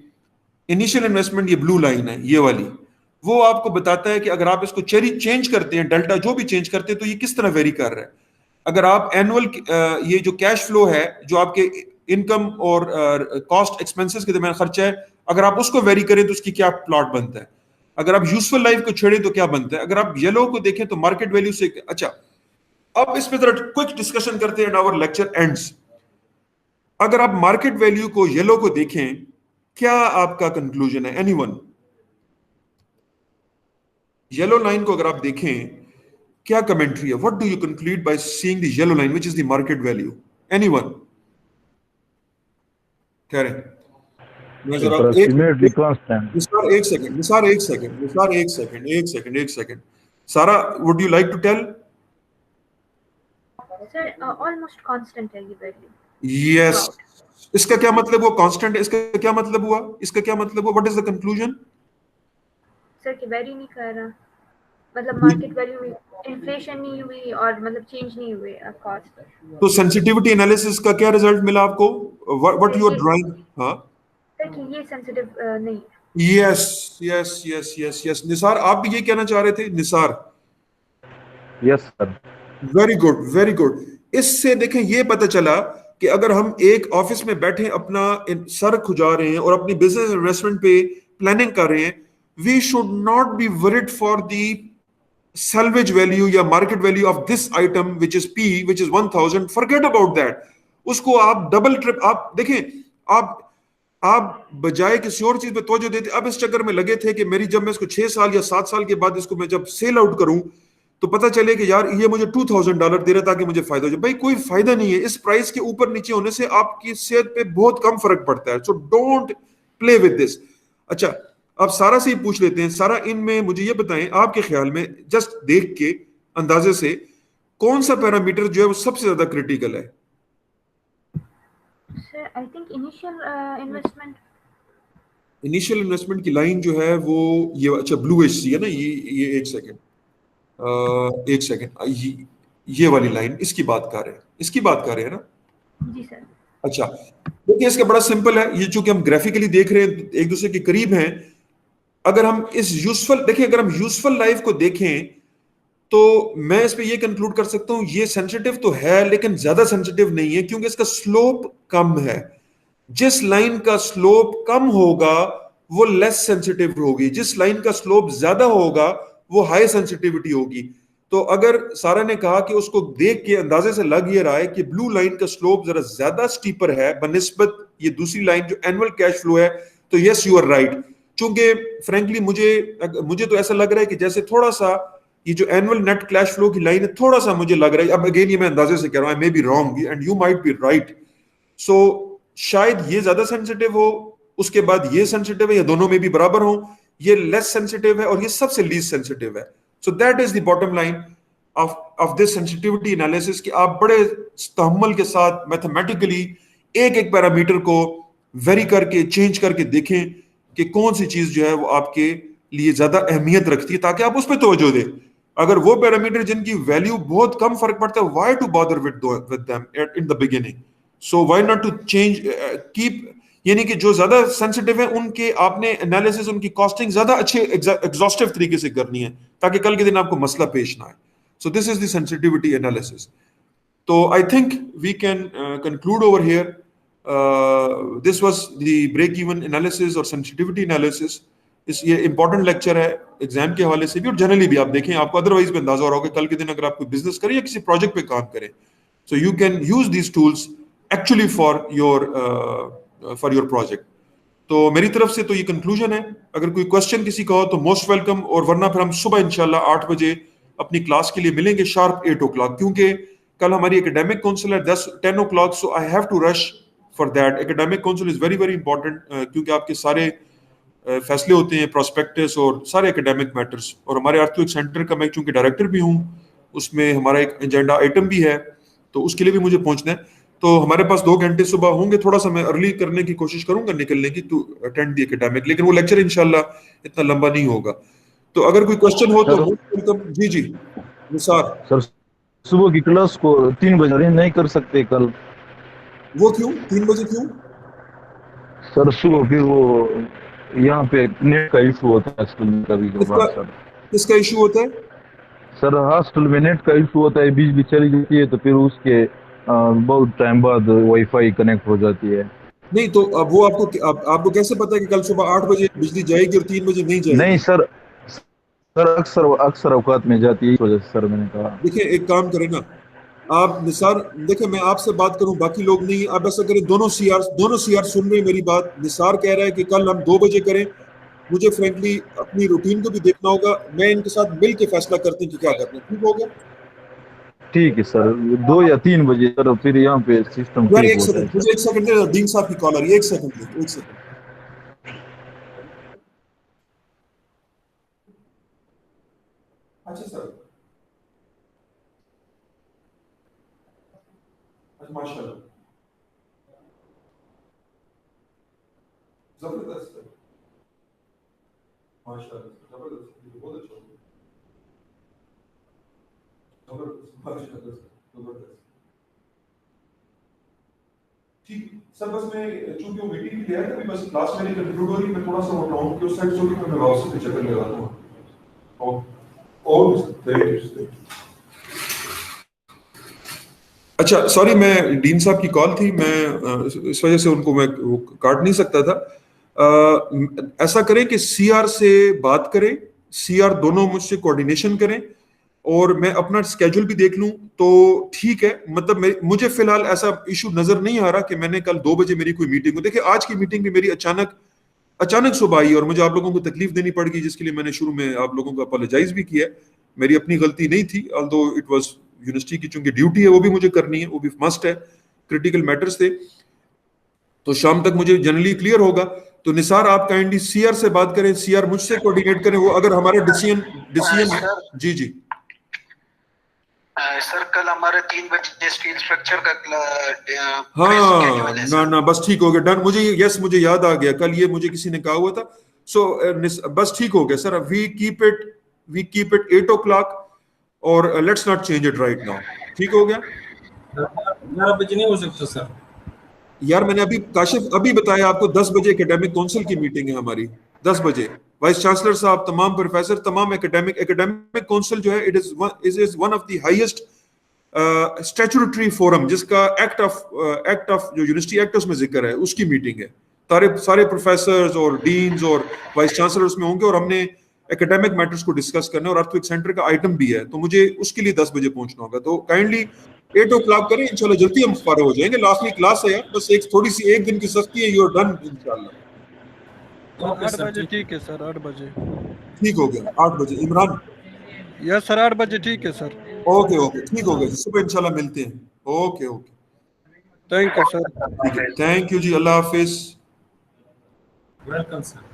इनिशियल इन्वेस्टमेंट, ये ब्लू लाइन है ये वाली, वो आपको बताता है कि अगर आप इसको चेंज करते हैं, डेल्टा जो भी चेंज करते हैं, तो ये किस तरह वेरी कर रहा है। अगर आप एनुअल ये जो कैश फ्लो है, जो आपके इनकम और कॉस्ट एक्सपेंसेस के दरमियान खर्चा है, अगर आप उसको वेरी करें तो उसकी क्या प्लॉट बनता है। अगर आप यूजफुल लाइफ को छेड़े तो क्या बनता है। अगर आप येलो को देखें तो मार्केट वैल्यू से। अच्छा, अब इस पे जरा क्विक डिस्कशन करते हैं, आवर लेक्चर एंड्स। अगर आप मार्केट वैल्यू को येलो को देखें, क्या आपका कंक्लूजन है? एनीवन? येलो लाइन को अगर आप देखें, क्या कमेंट्री है? What do you conclude by seeing the yellow line which is the market value? Anyone कह रहे हैं? एक second. Sara, would you like to tell? Sir almost constant है ये वैल्यू। यस। इसका क्या मतलब हुआ कांस्टेंट? इसका क्या मतलब हुआ? इसका क्या मतलब हुआ? What is the conclusion? Sir कि वेरी नहीं कर रहा, मतलब मार्केट वैल्यू में इन्फ्लेशन नहीं हुई और मतलब चेंज नहीं हुए कॉस्ट। तो सेंसिटिविटी एनालिसिस का क्या रिजल्ट मिला आपको? What you are drawing? हां सर कि ये सेंसिटिव नहीं है। Yes yes yes yes yes. Nisar, आप भी ये कहना चाह रहे थे? Nisar, yes sir. Very good, very good. इससे देखें ये पता चला कि अगर हम एक ऑफिस में बैठे अपना सर खुजा रहे हैं और अपनी बिजनेस इन्वेस्टमेंट पे प्लानिंग कर रहे हैं, we should not be worried for the salvage value या market value of this item which is P, which is 1000. forget about that. उसको आप डबल ट्रिप, आप देखें, आप बजाय किसी और चीज पे तवज्जो देते, अब इस चक्कर में लगे थे कि मेरी जब मैं इसको 6 साल या 7 साल के बाद इसको मैं जब सेल आउट करूं तो पता चले कि यार ये मुझे $2000 दे रहा ताकि मुझे फायदा हो जाए। भाई कोई फायदा नहीं है। इस प्राइस के ऊपर नीचे होने से आपकी सेहत पे बहुत कम फर्क पड़ता है। So don't play with this. अच्छा, अब सारा से ही पूछ लेते हैं। सारा, इनमें मुझे ये बताएं, आपके ख्याल में जस्ट देख के अंदाजे से कौन सा पैरामीटर जो है वो सबसे ज्यादा क्रिटिकल है? Sir I think initial investment की लाइन जो है वो ये, अच्छा ब्लूइश सी है ना, ये एक सेकंड, ये वाली लाइन, इसकी बात कर रहे हैं ना? जी सर। अच्छा, देखिए इसका बड़ा सिंपल है। ये चूंकि हम ग्राफिकली देख रहे हैं, एक दूसरे के करीब हैं। अगर हम इस अगर हम यूजफुल लाइफ को देखें तो मैं इस पे ये कंक्लूड कर सकता हूं, ये सेंसिटिव तो है लेकिन ज्यादा सेंसिटिव नहीं है, क्योंकि इसका स्लोप कम है। जिस लाइन का स्लोप कम होगा वो लेस सेंसिटिव होगी, जिस लाइन का स्लोप ज्यादा होगा वो हाई सेंसिटिविटी होगी। तो अगर सारा ने कहा कि उसको देख के अंदाजे से लग ये रहा है कि ब्लू लाइन का स्लोप जरा ज्यादा स्टीपर है बनिस्बत ये दूसरी लाइन जो एनुअल कैश फ्लो है, तो यस यू आर राइट। चूंकि फ्रैंकली मुझे तो ऐसा लग रहा है कि जैसे थोड़ा सा ये जो एनुअल नेट कैश फ्लो की लाइन है, थोड़ा सा मुझे लग रहा है, अब अगेन ये मैं अंदाजे से कह रहा हूं, I may be wrong and you might be right. So शायद ये ज्यादा सेंसिटिव हो, उसके बाद ये सेंसिटिव है, या दोनों में भी बराबर हो, ये लेस सेंसिटिव है और ये सबसे लीस्ट सेंसिटिव है। So that is the bottom line. Of this sensitivity analysis कि आप बड़े तहम्मुल के साथ मैथमेटिकली एक एक पैरामीटर को वेरी करके चेंज करके देखें कि कौन सी चीज जो है वो आपके लिए ज्यादा अहमियत रखती है, ताकि आप उस पर तवज्जो दें। अगर वो पैरामीटर जिनकी वैल्यू बहुत कम फर्क पड़ता है, why to bother with them in the beginning, so why not to change keep, यानी कि जो ज्यादा सेंसिटिव है उनके आपने एनालिसिस, उनकी कॉस्टिंग ज्यादा अच्छे एग्जॉस्टिव तरीके से करनी है, ताकि कल के दिन आपको मसला पेश ना आए। So this is the sensitivity analysis. तो I think we can conclude over here. This was the break even analysis और सेंसिटिविटी एनालिसिस। ये इंपॉर्टेंट लेक्चर है एग्जाम के हवाले से भी, और जनरली भी आप देखें, आपको अदरवाइज भी अंदाजा हो रहा होगा कल के दिन अगर आप कोई बिजनेस करें या किसी प्रोजेक्ट पे काम करें, so you can use these tools actually for your project. तो मेरी तरफ से तो ये कंक्लूजन है। अगर कोई क्वेश्चन किसी का हो तो मोस्ट वेलकम, और वरना फिर हम सुबह इंशाल्लाह 8 बजे अपनी क्लास के लिए मिलेंगे शार्प 8 o'clock, क्योंकि कल हमारी एकेडमिक काउंसिल है 10 o'clock, so I have to rush for that. Academic council is very very important, क्योंकि आपके सारे फैसले होते हैं, प्रोस्पेक्टस और सारे एकेडमिक मैटर्स। और हमारे अर्थक्वेक सेंटर का मैं चूंकि डायरेक्टर भी हूँ, उसमें हमारा एक एजेंडा आइटम भी है, तो उसके लिए भी मुझे पहुंचना है। तो हमारे पास 2 घंटे सुबह होंगे, थोड़ा सा मैं अर्ली करने की कोशिश करूंगा निकलने की, टू अटेंड द एकेडमिक, लेकिन वो लेक्चर इंशाल्लाह इतना लंबा नहीं होगा। तो अगर कोई क्वेश्चन हो तो वेलकम। जी जी निसार सर, सुबह की क्लास को 3 बजे नहीं कर सकते कल? वो क्यों 3 बजे क्यों? सर सुबह फिर वो यहाँ पे नेट का इशू होता है हॉस्टल में कभी कभार सर। किसका इशू होता है? सर हॉस्टल में नेट का इशू होता है, बिजली चली जाती है तो फिर उसके बहुत टाइम बाद वाईफाई कनेक्ट हो जाती है। नहीं तो अब वो आपको कैसे पता है कि कल सुबह 8 बजे बिजली जाएगी और 3 बजे नहीं जाएगी? नहीं सर, अक्सर औकात में जाती है, इस वजह से सर मैंने कहा। देखिए एक काम करें ना आप निसार, देखिए मैं आपसे बात करूं, बाकी लोग नहीं। आप ऐसा करें, दोनों सीआर सुन रहे हैं मेरी बात। निसार कह रहा है कि कल हम 2 बजे करें, मुझे फ्रेंकली अपनी रूटीन को भी देखना होगा, मैं इनके साथ मिल के फैसला करते हैं कि क्या करना है। ठीक हो गया? ठीक है सर, 2 या 3 बजे सर, फिर यहाँ पे सिस्टम यार ठीक एक होता है। सेकंड, मुझे एक सेकंड दे, दीन साहब की कॉल आ रही है, एक सेकंड। अच्छा सर, माशाल्लाह जबरदस्त है, माशाल्लाह जबरदस्त, बहुत अच्छा हो गया, जबरदस्त। ठीक सर, बस मैं चूंकि वो मीटिंग की है अभी, बस क्लास मेरी कंक्लूड हो रही है, मैं थोड़ा सा वो टाउन की उस साइड से होकर मैं वापस से चक्कर लगाता हूँ। और अच्छा सॉरी, मैं डीन साहब की कॉल थी, मैं इस वजह से उनको मैं वो काट नहीं सकता था। ऐसा करें कि सीआर से बात करें, सीआर दोनों मुझसे कोऑर्डिनेशन करें, और मैं अपना स्केड्यूल भी देख लूं तो ठीक है। मतलब मुझे फिलहाल ऐसा इशू नजर नहीं आ रहा कि मैंने कल 2 बजे मेरी कोई मीटिंग हो। देखिए आज की मीटिंग भी मेरी अचानक सुबह आई और मुझे आप लोगों को तकलीफ देनी पड़ गई, जिसके लिए मैंने शुरू में आप लोगों को अपोलोजाइज भी किया। मेरी अपनी गलती नहीं थी, ऑल्दो इट वाज यूनिवर्सिटी की चूंकि ड्यूटी है वो भी मुझे करनी है, वो भी मस्ट है, क्रिटिकल मैटर्स थे। तो शाम तक मुझे जनरली क्लियर होगा। तो निसार आप काइंडली सीआर से बात करें, सीआर मुझसे कोऑर्डिनेट करें, वो अगर हमारा डिसीजन जी सर कल हमारे 3 बजे स्टील स्ट्रक्चर का हाँ ना बस ठीक हो गया, डन। मुझे याद आ गया, कल ये मुझे किसी ने कहा हुआ था। सो बस ठीक हो गया sir, we keep it 8 o'clock और let's not change it right now. ठीक हो गया? 11 बजे नहीं हो सकता सर? यार मैंने अभी बताया आपको, 10 बजे एकेडमिक काउंसिल की मीटिंग है हमारी, 10 बजे। वाइस चांसलर साहब, तमाम प्रोफेसर, तमाम एकेडमिक काउंसिल जो है it is one of the highest statutory forum, जिसका एक्ट ऑफ जो यूनिवर्सिटी एक्ट उसमें जिक्र है, उसकी मीटिंग है। सारे प्रोफेसर्स और डीन्स और वाइस चांसलर उसमें होंगे, और हमने एकेडमिक मैटर्स को डिस्कस करना है, और अर्थक्वेक सेंटर का आइटम भी है, तो मुझे उसके लिए 10 बजे पहुंचना होगा। तो काइंडली 8 o'clock करें, इंशाल्लाह जल्दी हम फारिग हो जाएंगे। लास्टली क्लास है यार, बस एक थोड़ी सी एक दिन की सख्ती है, यू आर डन इंशाल्लाह। 8 बजे ठीक है सर, 8 बजे ठीक हो गया। 8 बजे इमरान? यस सर, 8 बजे ठीक है सर। ओके ठीक हो गया, सुबह इंशाल्लाह मिलते हैं। Okay thank you sir. Thank you जी, अल्लाह हाफिज। Welcome sir.